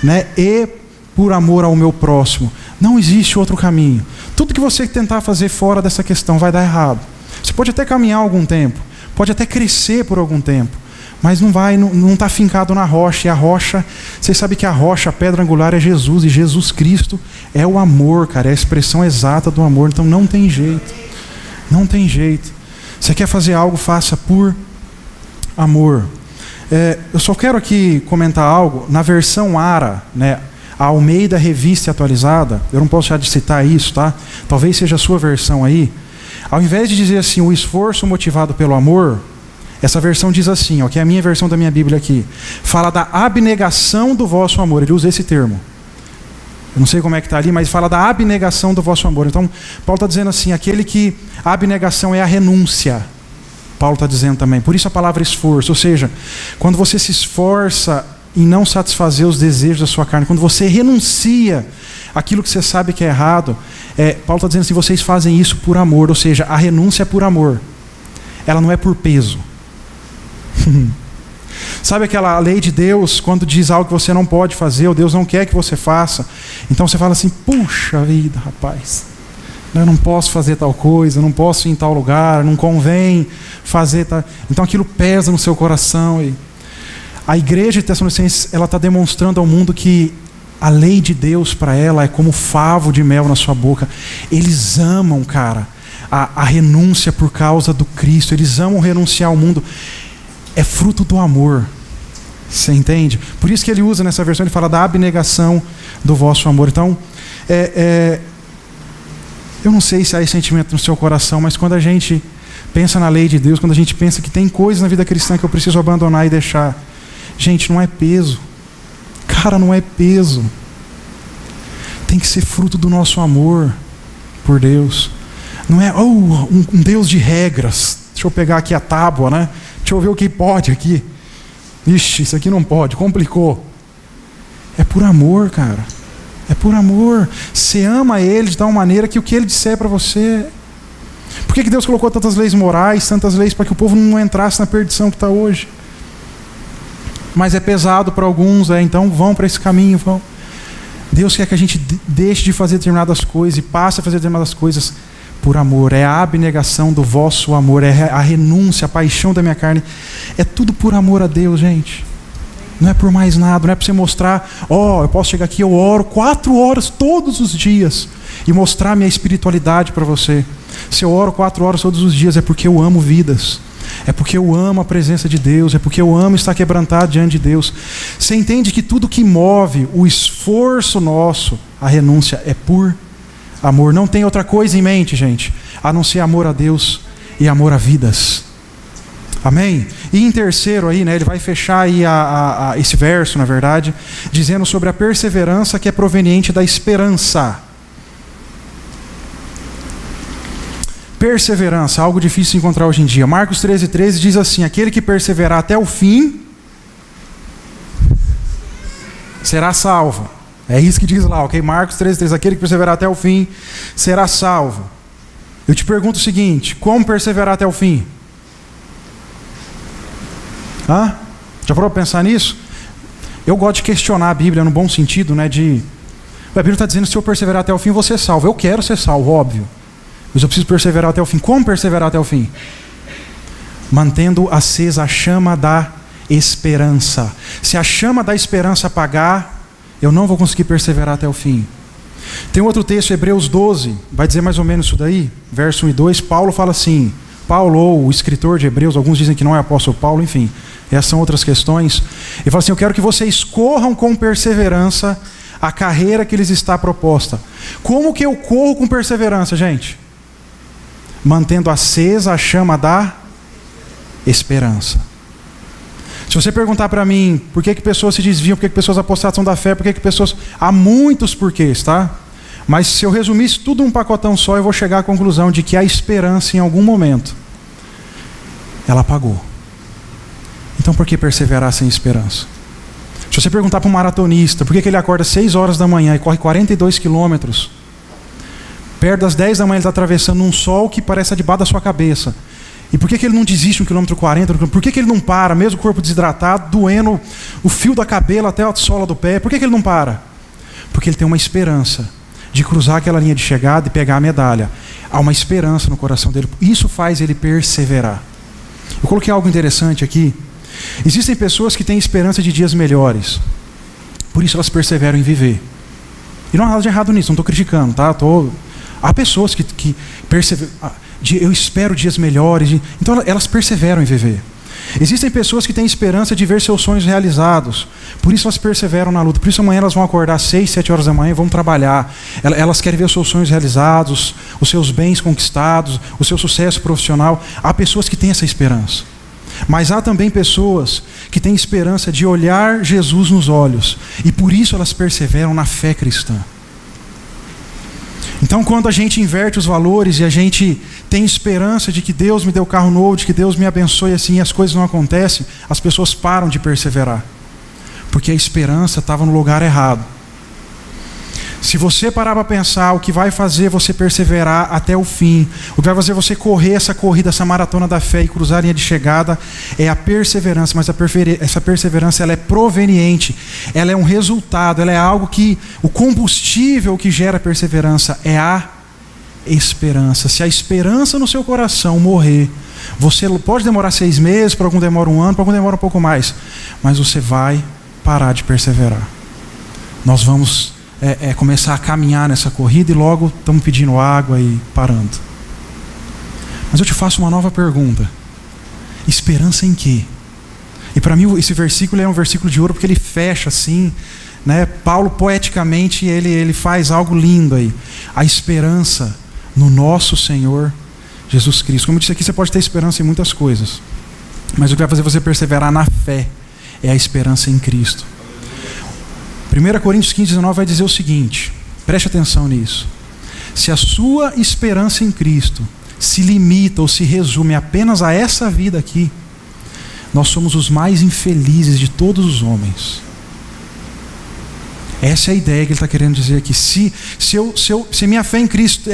né, e por amor ao meu próximo. Não existe outro caminho. Tudo que você tentar fazer fora dessa questão vai dar errado. Você pode até caminhar algum tempo, pode até crescer por algum tempo, mas não está fincado na rocha. E a rocha, vocês sabem que a rocha, a pedra angular é Jesus, e Jesus Cristo é o amor, cara, é a expressão exata do amor. Então não tem jeito, não tem jeito. Você quer fazer algo, faça por amor. Eu só quero aqui comentar algo. Na versão ARA, né, a Almeida Revista Atualizada, eu não posso deixar de citar isso, tá? Talvez seja a sua versão aí. Ao invés de dizer assim, o esforço motivado pelo amor, essa versão diz assim, ó, que é a minha versão da minha Bíblia aqui, fala da abnegação do vosso amor. Ele usa esse termo. Eu não sei como é que está ali, mas fala da abnegação do vosso amor. Então, Paulo está dizendo assim, aquele que a abnegação é a renúncia. Paulo está dizendo também, por isso a palavra esforço, ou seja, quando você se esforça em não satisfazer os desejos da sua carne, quando você renuncia aquilo que você sabe que é errado, Paulo está dizendo assim, vocês fazem isso por amor, ou seja, a renúncia é por amor, ela não é por peso. Sabe aquela lei de Deus, quando diz algo que você não pode fazer, ou Deus não quer que você faça, então você fala assim, puxa vida, rapaz, eu não posso fazer tal coisa, não posso ir em tal lugar, não convém fazer tal... Então aquilo pesa no seu coração. E a igreja de Tessalonicenses, ela está demonstrando ao mundo que a lei de Deus para ela é como favo de mel na sua boca. Eles amam, cara, a renúncia por causa do Cristo. Eles amam renunciar ao mundo. É fruto do amor. Você entende? Por isso que ele usa nessa versão, ele fala da abnegação do vosso amor. Então, eu não sei se há esse sentimento no seu coração, mas quando a gente pensa na lei de Deus, quando a gente pensa que tem coisas na vida cristã que eu preciso abandonar e deixar, gente, não é peso. Cara, não é peso. Tem que ser fruto do nosso amor por Deus. Não é um Deus de regras. Deixa eu pegar aqui a tábua, né? Deixa eu ver o que pode aqui. Ixi, isso aqui não pode, complicou. É por amor, cara. É por amor. Você ama Ele de tal maneira que o que Ele disser para você... Por que Deus colocou tantas leis morais, tantas leis para que o povo não entrasse na perdição que está hoje? Mas é pesado para alguns, então vão para esse caminho. Vão. Deus quer que a gente deixe de fazer determinadas coisas e passe a fazer determinadas coisas por amor. É a abnegação do vosso amor, é a renúncia, a paixão da minha carne. É tudo por amor a Deus, gente. Não é por mais nada, não é para você mostrar, eu posso chegar aqui, eu oro 4 horas todos os dias e mostrar minha espiritualidade para você. Se eu oro 4 horas todos os dias, é porque eu amo vidas, é porque eu amo a presença de Deus, é porque eu amo estar quebrantado diante de Deus. Você entende que tudo que move o esforço nosso, a renúncia, é por amor. Não tem outra coisa em mente, gente, a não ser amor a Deus e amor a vidas. Amém? E em terceiro aí, né, ele vai fechar aí esse verso, na verdade, dizendo sobre a perseverança que é proveniente da esperança. Perseverança, algo difícil de encontrar hoje em dia. Marcos 13:13 diz assim, aquele que perseverar até o fim será salvo. É isso que diz lá, ok? Marcos 13:13, aquele que perseverar até o fim será salvo. Eu te pergunto o seguinte, como perseverar até o fim? Já parou para pensar nisso? Eu gosto de questionar a Bíblia no bom sentido, né? A Bíblia está dizendo, se eu perseverar até o fim, eu vou ser salvo. Eu quero ser salvo, óbvio. Mas eu preciso perseverar até o fim. Como perseverar até o fim? Mantendo acesa a chama da esperança. Se a chama da esperança apagar, eu não vou conseguir perseverar até o fim. Tem outro texto, Hebreus 12, vai dizer mais ou menos isso daí, verso 1 e 2. Paulo fala assim, Paulo ou o escritor de Hebreus, alguns dizem que não é apóstolo Paulo, enfim, essas são outras questões. Ele fala assim, eu quero que vocês corram com perseverança a carreira que lhes está proposta. Como que eu corro com perseverança, gente? Mantendo acesa a chama da esperança. Se você perguntar para mim por que pessoas se desviam, por que pessoas apostatam da fé, por que pessoas... Há muitos porquês, tá? Mas se eu resumisse tudo num pacotão só, eu vou chegar à conclusão de que a esperança, em algum momento, ela apagou. Então por que perseverar sem esperança? Se você perguntar para um maratonista por que ele acorda 6 horas da manhã e corre 42 quilômetros, perto das 10 da manhã ele está atravessando um sol que parece debaixo da sua cabeça. E por que ele não desiste 1 km 40? Por que ele não para, mesmo o corpo desidratado, doendo o fio da cabelo até a sola do pé? Por que ele não para? Porque ele tem uma esperança de cruzar aquela linha de chegada e pegar a medalha. Há uma esperança no coração dele. Isso faz ele perseverar. Eu coloquei algo interessante aqui. Existem pessoas que têm esperança de dias melhores. Por isso elas perseveram em viver. E não há nada de errado nisso, não estou criticando, tá? Há pessoas que perseveram. Eu espero dias melhores. Então elas perseveram em viver. Existem pessoas que têm esperança de ver seus sonhos realizados. Por isso elas perseveram na luta. Por isso amanhã elas vão acordar às 6, 7 horas da manhã e vão trabalhar. Elas querem ver os seus sonhos realizados, os seus bens conquistados, o seu sucesso profissional. Há pessoas que têm essa esperança. Mas há também pessoas que têm esperança de olhar Jesus nos olhos. E por isso elas perseveram na fé cristã. Então, quando a gente inverte os valores e a gente tem esperança de que Deus me deu carro novo, de que Deus me abençoe assim, e as coisas não acontecem, as pessoas param de perseverar. Porque a esperança estava no lugar errado. Se você parar para pensar, o que vai fazer você perseverar até o fim, o que vai fazer você correr essa corrida, essa maratona da fé e cruzar a linha de chegada, é a perseverança. Mas essa perseverança ela é proveniente, ela é um resultado, ela é algo que... O combustível que gera a perseverança é a esperança. Se a esperança no seu coração morrer, você pode demorar 6 meses, para algum demora 1 ano, para algum demora um pouco mais, mas você vai parar de perseverar. Nós vamos... começar a caminhar nessa corrida e logo estamos pedindo água e parando. Mas eu te faço uma nova pergunta. Esperança em quê? E para mim esse versículo é um versículo de ouro porque ele fecha assim, né? Paulo poeticamente ele faz algo lindo aí. A esperança no nosso Senhor Jesus Cristo. Como eu disse aqui, você pode ter esperança em muitas coisas, mas o que vai fazer você perseverar na fé é a esperança em Cristo. 1 Coríntios 15, 19 vai dizer o seguinte, preste atenção nisso. Se a sua esperança em Cristo se limita ou se resume apenas a essa vida aqui, nós somos os mais infelizes de todos os homens. Essa é a ideia que ele está querendo dizer aqui. Se minha fé em Cristo,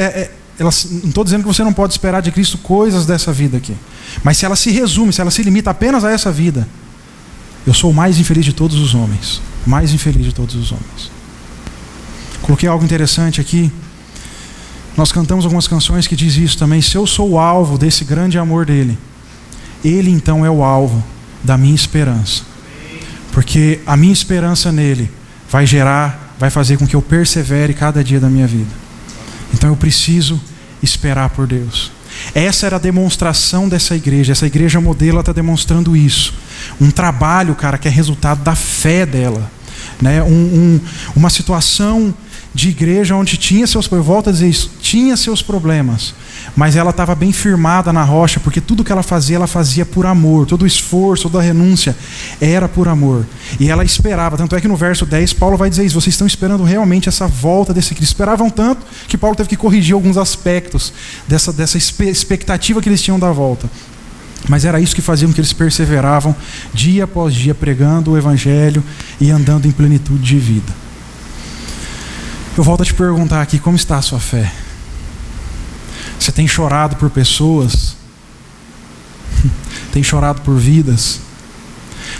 não estou dizendo que você não pode esperar de Cristo coisas dessa vida aqui, mas se ela se resume, se ela se limita apenas a essa vida, eu sou o mais infeliz de todos os homens. Mais infeliz de todos os homens. Coloquei algo interessante aqui. Nós cantamos algumas canções que diz isso também. Se eu sou o alvo desse grande amor dele, ele então é o alvo da minha esperança. Porque a minha esperança nele vai fazer com que eu persevere cada dia da minha vida. Então eu preciso esperar por Deus. Essa era a demonstração dessa igreja. Essa igreja modelo está demonstrando isso. Um trabalho, cara, que é resultado da fé dela, né? Uma situação de igreja onde tinha seus, eu volto a dizer isso, tinha seus problemas, mas ela estava bem firmada na rocha, porque tudo que ela fazia por amor. Todo o esforço, toda a renúncia era por amor. E ela esperava, tanto é que no verso 10 Paulo vai dizer isso, vocês estão esperando realmente essa volta desse Cristo. Esperavam tanto que Paulo teve que corrigir alguns aspectos dessa expectativa que eles tinham da volta. Mas era isso que fazia com que eles perseveravam dia após dia pregando o Evangelho e andando em plenitude de vida. Eu volto a te perguntar aqui, como está a sua fé? Você tem chorado por pessoas? Tem chorado por vidas?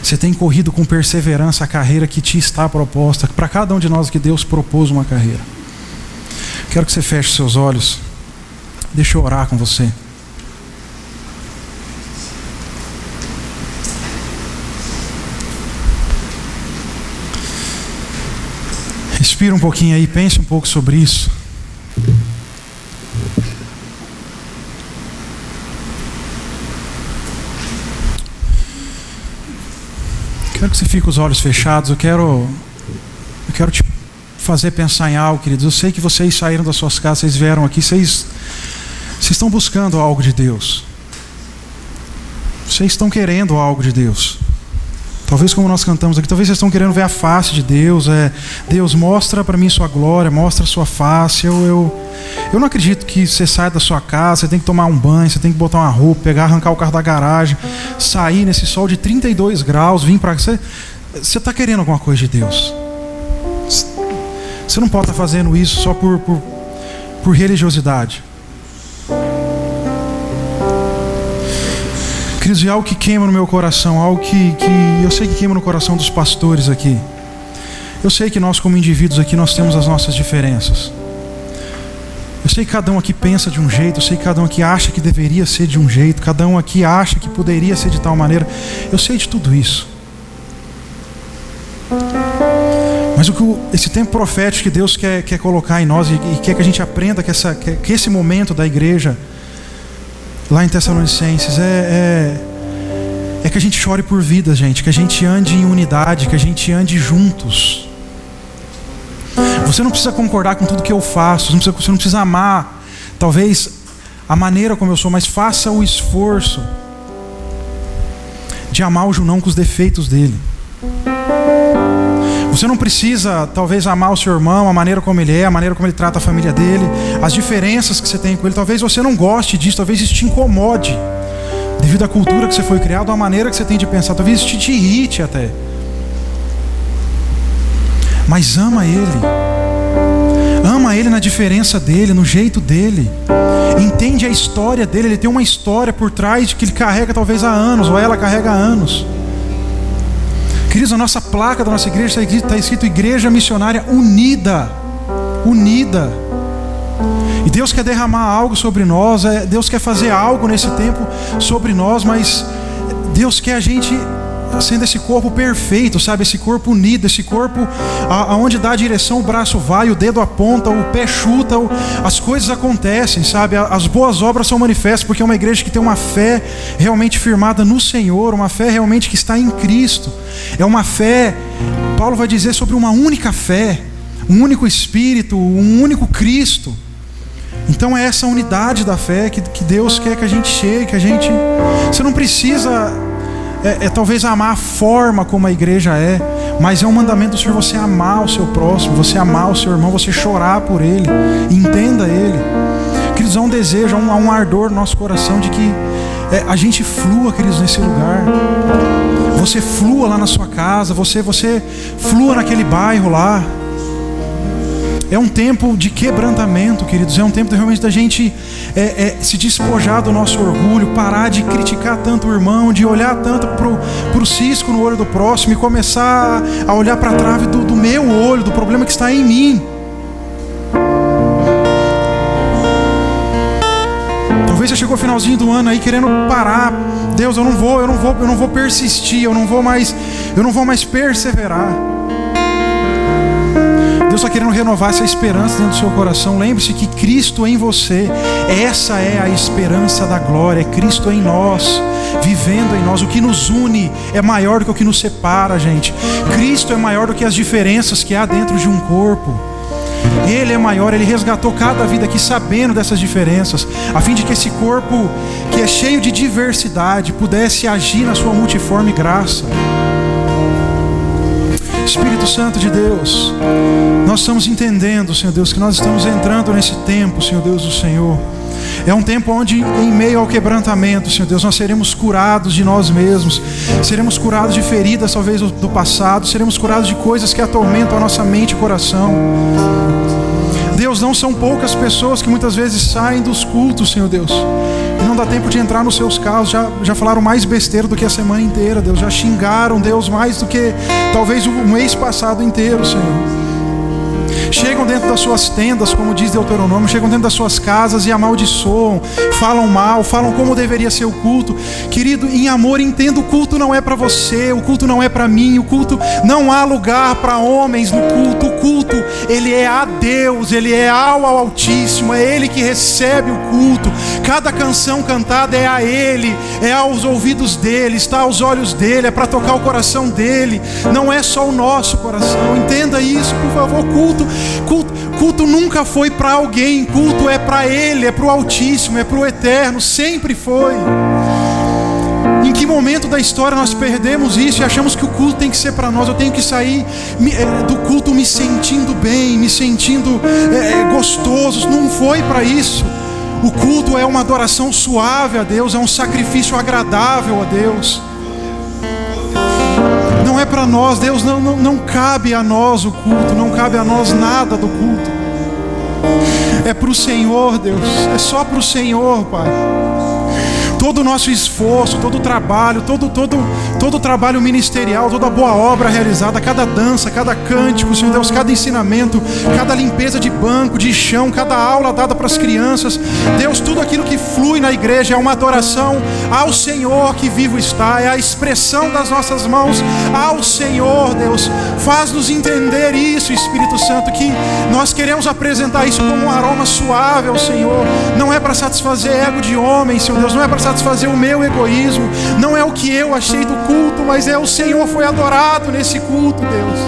Você tem corrido com perseverança a carreira que te está proposta? Para cada um de nós que Deus propôs uma carreira. Quero que você feche seus olhos. Deixa eu orar com você. Respira um pouquinho aí, pense um pouco sobre isso. Quero que você fique com os olhos fechados. Eu quero te fazer pensar em algo, queridos. Eu sei que vocês saíram das suas casas, vocês vieram aqui, vocês estão buscando algo de Deus. Vocês estão querendo algo de Deus. Talvez como nós cantamos aqui, talvez vocês estão querendo ver a face de Deus. Deus, mostra para mim sua glória, mostra a sua face. Eu não acredito que você saia da sua casa, você tem que tomar um banho, você tem que botar uma roupa, arrancar o carro da garagem, sair nesse sol de 32 graus, vir para cá. Você está querendo alguma coisa de Deus. Você não pode estar fazendo isso só por religiosidade. Queridos, é algo que queima no meu coração, algo que eu sei que queima no coração dos pastores aqui. Eu sei que nós como indivíduos aqui, nós temos as nossas diferenças. Eu sei que cada um aqui pensa de um jeito, eu sei que cada um aqui acha que deveria ser de um jeito, cada um aqui acha que poderia ser de tal maneira. Eu sei de tudo isso. Mas esse tempo profético que Deus quer colocar em nós e quer que a gente aprenda que esse momento da igreja lá em Tessalonicenses é que a gente chore por vida, gente, que a gente ande em unidade, que a gente ande juntos. Você não precisa concordar com tudo que eu faço, você não precisa amar talvez a maneira como eu sou, mas faça o esforço de amar o Junão com os defeitos dele. Você não precisa talvez amar o seu irmão, a maneira como ele é, a maneira como ele trata a família dele, as diferenças que você tem com ele. Talvez você não goste disso, talvez isso te incomode devido à cultura que você foi criado, à maneira que você tem de pensar, talvez isso te irrite até. Mas ama ele na diferença dele, no jeito dele. Entende a história dele, ele tem uma história por trás que ele carrega talvez há anos, ou ela carrega há anos. Queridos, a nossa placa da nossa igreja está escrito Igreja Missionária Unida. Unida. E Deus quer derramar algo sobre nós, Deus quer fazer algo nesse tempo sobre nós, mas Deus quer a gente sendo esse corpo perfeito, sabe? Esse corpo unido, esse corpo aonde dá a direção, o braço vai, o dedo aponta, o pé chuta, as coisas acontecem, sabe? As boas obras são manifestas, porque é uma igreja que tem uma fé realmente firmada no Senhor, uma fé realmente que está em Cristo. É uma fé, Paulo vai dizer sobre uma única fé, um único Espírito, um único Cristo. Então é essa unidade da fé que Deus quer que a gente chegue, você não precisa talvez amar a forma como a igreja é, mas é um mandamento do Senhor você amar o seu próximo, você amar o seu irmão, você chorar por ele, entenda ele. Queridos, há um desejo, há um ardor no nosso coração de que a gente flua, queridos, nesse lugar. Você flua lá na sua casa, você flua naquele bairro lá. É um tempo de quebrantamento, queridos. É um tempo realmente da gente se despojar do nosso orgulho, parar de criticar tanto o irmão, de olhar tanto pro cisco no olho do próximo e começar a olhar para a trave do meu olho, do problema que está em mim. Talvez você chegou ao finalzinho do ano aí querendo parar. Deus, eu não vou persistir, eu não vou mais perseverar. Deus está querendo renovar essa esperança dentro do seu coração. Lembre-se que Cristo em você, essa é a esperança da glória, é Cristo em nós, vivendo em nós. O que nos une é maior do que o que nos separa, gente. Cristo é maior do que as diferenças que há dentro de um corpo. Ele é maior, Ele resgatou cada vida aqui sabendo dessas diferenças, a fim de que esse corpo que é cheio de diversidade pudesse agir na sua multiforme graça. Espírito Santo de Deus, nós estamos entendendo, Senhor Deus, que nós estamos entrando nesse tempo, Senhor Deus do Senhor. É um tempo onde, em meio ao quebrantamento, Senhor Deus, nós seremos curados de nós mesmos, seremos curados de feridas, talvez, do passado, seremos curados de coisas que atormentam a nossa mente e coração. Deus, não são poucas pessoas que muitas vezes saem dos cultos, Senhor Deus, e não dá tempo de entrar nos seus carros, já falaram mais besteira do que a semana inteira, Deus, já xingaram Deus mais do que talvez o mês passado inteiro, Senhor. Chegam dentro das suas tendas, como diz Deuteronômio, chegam dentro das suas casas e amaldiçoam, falam mal, falam como deveria ser o culto. Querido, em amor, entenda, o culto não é para você, o culto não é para mim, o culto não há lugar para homens no culto. O culto, ele é a Deus, ele é ao Altíssimo, é Ele que recebe o culto. Cada canção cantada é a Ele, é aos ouvidos dEle, está aos olhos dEle, é para tocar o coração dEle, não é só o nosso coração. Entenda isso, por favor. Culto nunca foi para alguém, culto é para Ele, é para o Altíssimo, é para o Eterno, sempre foi. que momento da história nós perdemos isso e achamos que o culto tem que ser para nós? Eu tenho que sair do culto me sentindo bem, me sentindo gostoso. Não foi para isso. O culto é uma adoração suave a Deus, é um sacrifício agradável a Deus. Não é para nós, Deus, não cabe a nós o culto, não cabe a nós nada do culto. É para o Senhor, Deus, é só para o Senhor, Pai. Todo o nosso esforço, todo o trabalho, todo o trabalho ministerial, toda a boa obra realizada, cada dança, cada cântico, Senhor Deus, cada ensinamento, cada limpeza de banco, de chão, cada aula dada para as crianças, Deus, tudo aquilo que flui na igreja é uma adoração ao Senhor que vivo está, é a expressão das nossas mãos ao Senhor, Deus. Faz-nos entender isso, Espírito Santo, que nós queremos apresentar isso como um aroma suave ao Senhor. Não é para satisfazer ego de homem, Senhor Deus, não é para satisfazer o meu egoísmo, não é o que eu achei do culto, mas é o Senhor foi adorado nesse culto, Deus.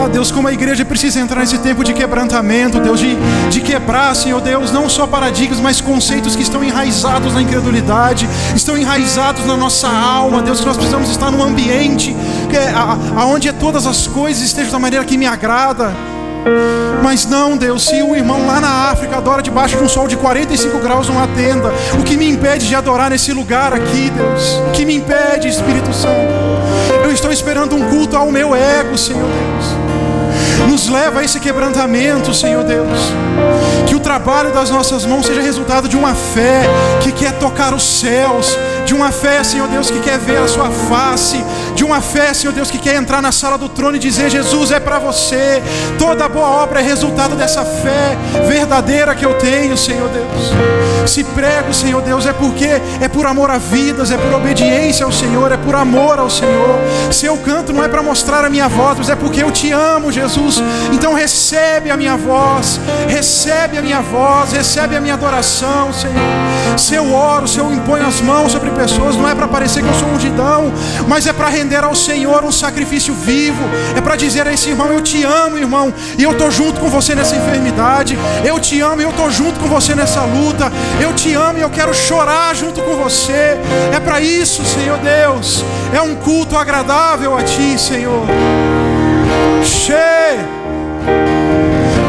Ah, Deus, como a igreja precisa entrar nesse tempo de quebrantamento, Deus, de quebrar, Senhor Deus, não só paradigmas, mas conceitos que estão enraizados na incredulidade, estão enraizados na nossa alma, Deus, que nós precisamos estar num ambiente onde todas as coisas estejam da maneira que me agrada. Mas não, Deus, se o irmão lá na África adora debaixo de um sol de 45 graus numa tenda, o que me impede de adorar nesse lugar aqui, Deus? O que me impede, Espírito Santo? Eu estou esperando um culto ao meu ego, Senhor Deus. Nos leva a esse quebrantamento, Senhor Deus. Que o trabalho das nossas mãos seja resultado de uma fé que quer tocar os céus, de uma fé, Senhor Deus, que quer ver a sua face, de uma fé, Senhor Deus, que quer entrar na sala do trono e dizer: Jesus, é para você. Toda boa obra é resultado dessa fé verdadeira que eu tenho, Senhor Deus. Se prego, Senhor Deus, é porque é por amor a vidas, é por obediência ao Senhor, é por amor ao Senhor. Se eu canto não é para mostrar a minha voz, mas é porque eu te amo, Jesus. Então recebe a minha voz, recebe a minha voz, recebe a minha adoração, Senhor. Se eu oro, se eu imponho as mãos sobre pessoas, não é para parecer que eu sou ungidão, mas é para render ao Senhor um sacrifício vivo. É para dizer a esse irmão: eu te amo, irmão, e eu estou junto com você nessa enfermidade. Eu te amo e eu estou junto com você nessa luta. Eu te amo e eu quero chorar junto com você. É para isso, Senhor Deus. É um culto agradável a Ti, Senhor.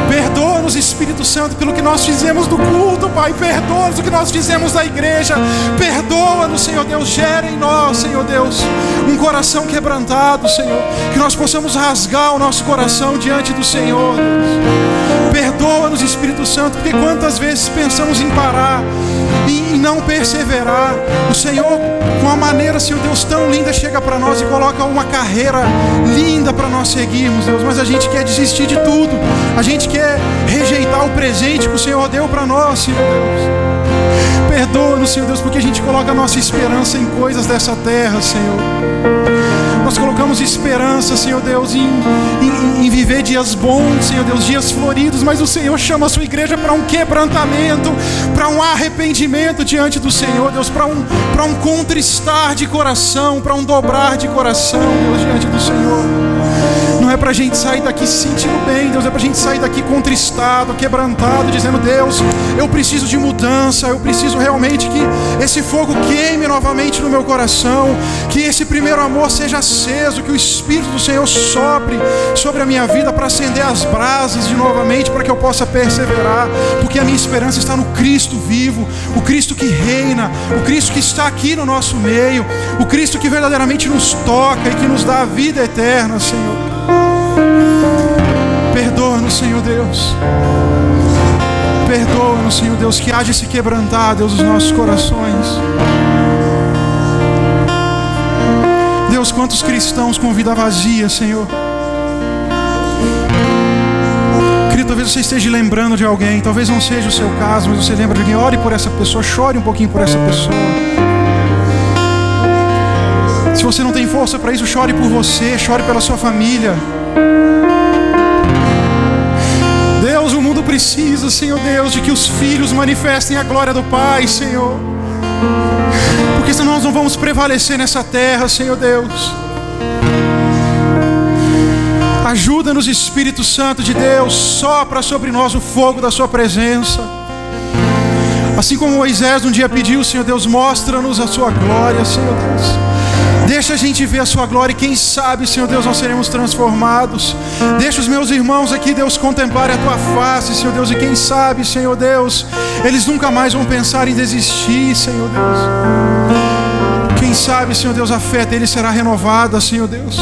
Perdoa-nos, Espírito Santo, pelo que nós fizemos do culto, Pai. Perdoa-nos o que nós fizemos da igreja. Perdoa-nos, Senhor Deus. Gera em nós, Senhor Deus, um coração quebrantado, Senhor. Que nós possamos rasgar o nosso coração diante do Senhor, Deus. Perdoa-nos, Espírito Santo, porque quantas vezes pensamos em parar, em não perseverar. O Senhor, com a maneira, Senhor Deus, tão linda, chega para nós e coloca uma carreira linda para nós seguirmos, Deus. Mas a gente quer desistir de tudo. A gente quer rejeitar o presente que o Senhor deu para nós, Senhor Deus. Perdoa-nos, Senhor Deus, porque a gente coloca a nossa esperança em coisas dessa terra, Senhor. Nós colocamos esperança, Senhor Deus, em viver dias bons, Senhor Deus, dias floridos, mas o Senhor chama a sua igreja para um quebrantamento, para um arrependimento diante do Senhor, Deus, para um contristar de coração, para um dobrar de coração, Deus, diante do Senhor. Não é para a gente sair daqui se sentindo bem, Deus, é para a gente sair daqui contristado, quebrantado, dizendo: Deus, eu preciso de mudança, eu preciso realmente que esse fogo queime novamente no meu coração, que esse primeiro amor seja aceso, que o Espírito do Senhor sopre sobre a minha vida para acender as brasas de novamente, para que eu possa perseverar, porque a minha esperança está no Cristo vivo, o Cristo que reina, o Cristo que está aqui no nosso meio, o Cristo que verdadeiramente nos toca e que nos dá a vida eterna, Senhor. Perdoa-nos, Senhor Deus. Perdoa-nos, Senhor Deus, que haja esse quebrantar, Deus, os nossos corações. Deus, quantos cristãos com vida vazia, Senhor. Querido, talvez você esteja lembrando de alguém, talvez não seja o seu caso, mas você lembra de alguém. Ore por essa pessoa, chore um pouquinho por essa pessoa. Se você não tem força para isso, chore por você, chore pela sua família. Deus, o mundo precisa, Senhor Deus, de que os filhos manifestem a glória do Pai, Senhor. Porque senão nós não vamos prevalecer nessa terra, Senhor Deus. Ajuda-nos, Espírito Santo de Deus, sopra sobre nós o fogo da sua presença. Assim como Moisés um dia pediu, Senhor Deus, mostra-nos a sua glória, Senhor Deus. Deixa a gente ver a sua glória e quem sabe, Senhor Deus, nós seremos transformados. Deixa os meus irmãos aqui, Deus, contemplarem a tua face, Senhor Deus, e quem sabe, Senhor Deus, eles nunca mais vão pensar em desistir, Senhor Deus. Quem sabe, Senhor Deus, a fé deles será renovada, Senhor Deus.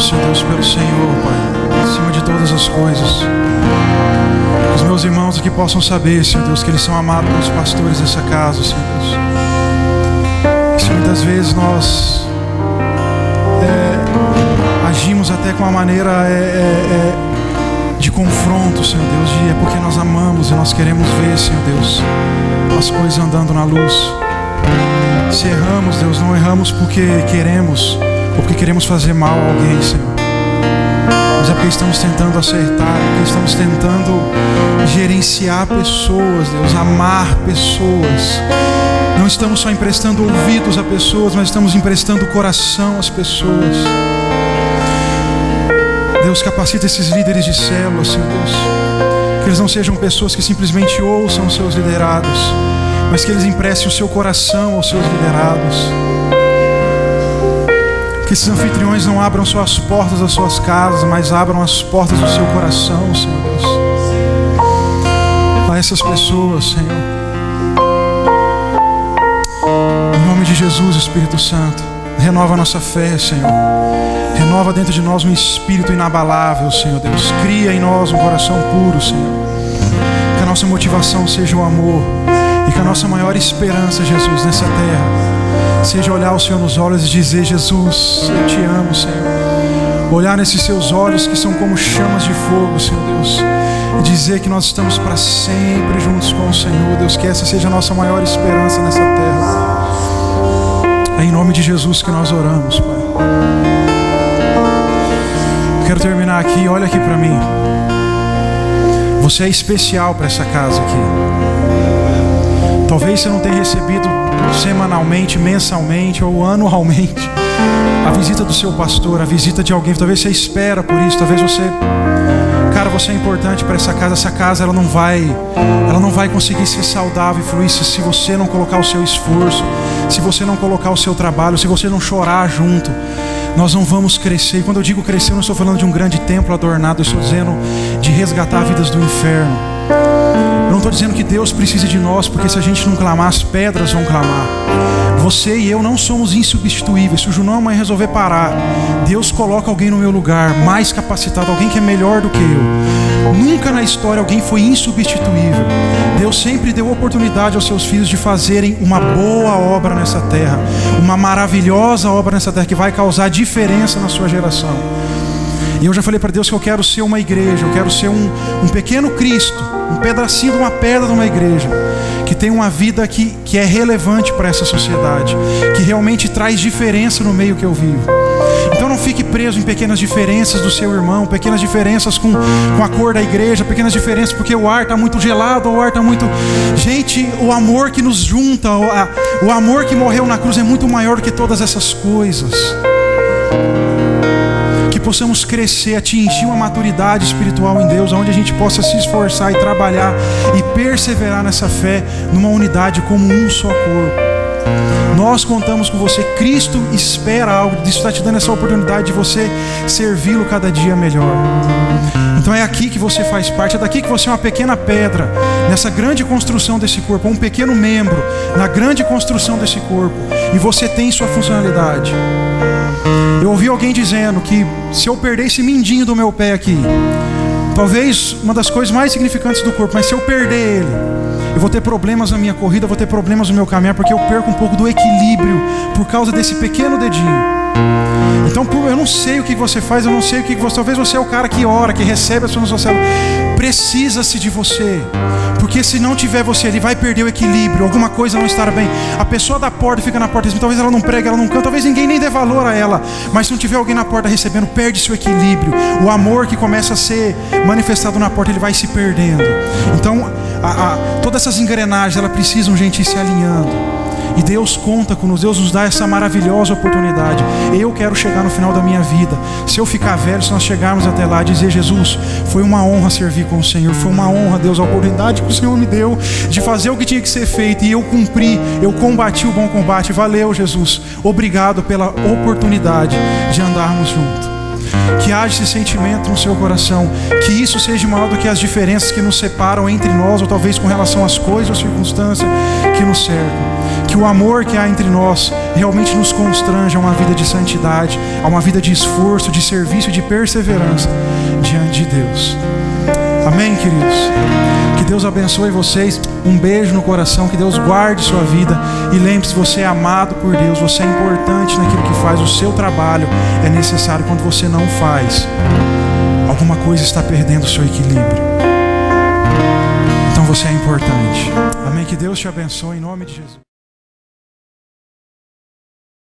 Senhor Deus, pelo Senhor, Pai, acima de todas as coisas. Que os meus irmãos aqui possam saber, Senhor Deus, que eles são amados pelos pastores dessa casa, Senhor Deus. Que muitas vezes nós agimos até com uma maneira de confronto, Senhor Deus, é porque nós amamos e nós queremos ver, Senhor Deus, as coisas andando na luz. Se erramos, Deus, não erramos porque queremos ou porque queremos fazer mal a alguém, Senhor, mas é porque estamos tentando acertar, porque estamos tentando gerenciar pessoas, Deus, amar pessoas. Não estamos só emprestando ouvidos a pessoas, mas estamos emprestando o coração às pessoas. Deus, capacita esses líderes de célula, Senhor Deus. Que eles não sejam pessoas que simplesmente ouçam os seus liderados, mas que eles emprestem o seu coração aos seus liderados. Que esses anfitriões não abram só as portas das suas casas, mas abram as portas do seu coração, Senhor Deus. A essas pessoas, Senhor. Em nome de Jesus, Espírito Santo, renova a nossa fé, Senhor. Renova dentro de nós um espírito inabalável, Senhor Deus. Cria em nós um coração puro, Senhor. Que a nossa motivação seja o amor. E que a nossa maior esperança, Jesus, nessa terra, seja olhar o Senhor nos olhos e dizer: Jesus, eu te amo, Senhor. Olhar nesses seus olhos que são como chamas de fogo, Senhor Deus. E dizer que nós estamos para sempre juntos com o Senhor, Deus. Que essa seja a nossa maior esperança nessa terra. É em nome de Jesus que nós oramos, Pai. Quero terminar aqui, olha aqui para mim. Você é especial para essa casa aqui. Talvez você não tenha recebido semanalmente, mensalmente ou anualmente a visita do seu pastor, a visita de alguém. Talvez você espera por isso. Talvez você, cara, você é importante para essa casa. Essa casa ela não vai conseguir ser saudável e fluir se você não colocar o seu esforço, se você não colocar o seu trabalho, se você não chorar junto. Nós não vamos crescer. E quando eu digo crescer, eu não estou falando de um grande templo adornado. Eu estou dizendo de resgatar vidas do inferno. Eu não estou dizendo que Deus precisa de nós, porque se a gente não clamar, as pedras vão clamar. Você e eu não somos insubstituíveis. Se o Junão amanhã resolver parar, Deus coloca alguém no meu lugar, mais capacitado, alguém que é melhor do que eu. Nunca na história alguém foi insubstituível. Deus sempre deu oportunidade aos seus filhos de fazerem uma boa obra nessa terra, uma maravilhosa obra nessa terra que vai causar diferença na sua geração. E eu já falei para Deus que eu quero ser uma igreja, eu quero ser um pequeno Cristo, um pedacinho de uma pedra de uma igreja, que tem uma vida que é relevante para essa sociedade, que realmente traz diferença no meio que eu vivo. Então não fique preso em pequenas diferenças do seu irmão, pequenas diferenças com a cor da igreja, pequenas diferenças porque o ar está muito gelado ou o ar está muito... Gente, o amor que nos junta, o amor que morreu na cruz é muito maior do que todas essas coisas. Que possamos crescer, atingir uma maturidade espiritual em Deus, onde a gente possa se esforçar e trabalhar e perseverar nessa fé, numa unidade como um só corpo. Nós contamos com você. Cristo espera algo. Isso está te dando essa oportunidade de você servi-lo cada dia melhor. Então é aqui que você faz parte. É daqui que você é uma pequena pedra nessa grande construção desse corpo, um pequeno membro na grande construção desse corpo. E você tem sua funcionalidade. Eu ouvi alguém dizendo que se eu perder esse mindinho do meu pé aqui, talvez uma das coisas mais significantes do corpo, mas se eu perder ele, eu vou ter problemas na minha corrida, eu vou ter problemas no meu caminhar, porque eu perco um pouco do equilíbrio por causa desse pequeno dedinho. Então eu não sei o que você faz, eu não sei o que você... Talvez você é o cara que ora, que recebe as pessoas na sua célula. Precisa-se de você, porque se não tiver você, ele vai perder o equilíbrio, alguma coisa não estará bem. A pessoa da porta fica na porta, talvez ela não pregue, ela não canta, talvez ninguém nem dê valor a ela, mas se não tiver alguém na porta recebendo, perde seu equilíbrio. O amor que começa a ser manifestado na porta, ele vai se perdendo. Então todas essas engrenagens, elas precisam, gente, ir se alinhando. E Deus conta conosco, Deus nos dá essa maravilhosa oportunidade. Eu quero chegar no final da minha vida, se eu ficar velho, se nós chegarmos até lá, dizer: Jesus, foi uma honra servir com o Senhor, foi uma honra, Deus, a oportunidade que o Senhor me deu de fazer o que tinha que ser feito, e eu cumpri, eu combati o bom combate. Valeu, Jesus, obrigado pela oportunidade de andarmos juntos. Que haja esse sentimento no seu coração, que isso seja maior do que as diferenças que nos separam entre nós, ou talvez com relação às coisas ou circunstâncias que nos cercam. Que o amor que há entre nós realmente nos constranja a uma vida de santidade, a uma vida de esforço, de serviço, de perseverança diante de Deus. Amém, queridos? Que Deus abençoe vocês. Um beijo no coração. Que Deus guarde sua vida. E lembre-se, você é amado por Deus. Você é importante naquilo que faz. O seu trabalho é necessário. Quando você não faz, alguma coisa está perdendo o seu equilíbrio. Então você é importante. Amém? Que Deus te abençoe em nome de Jesus.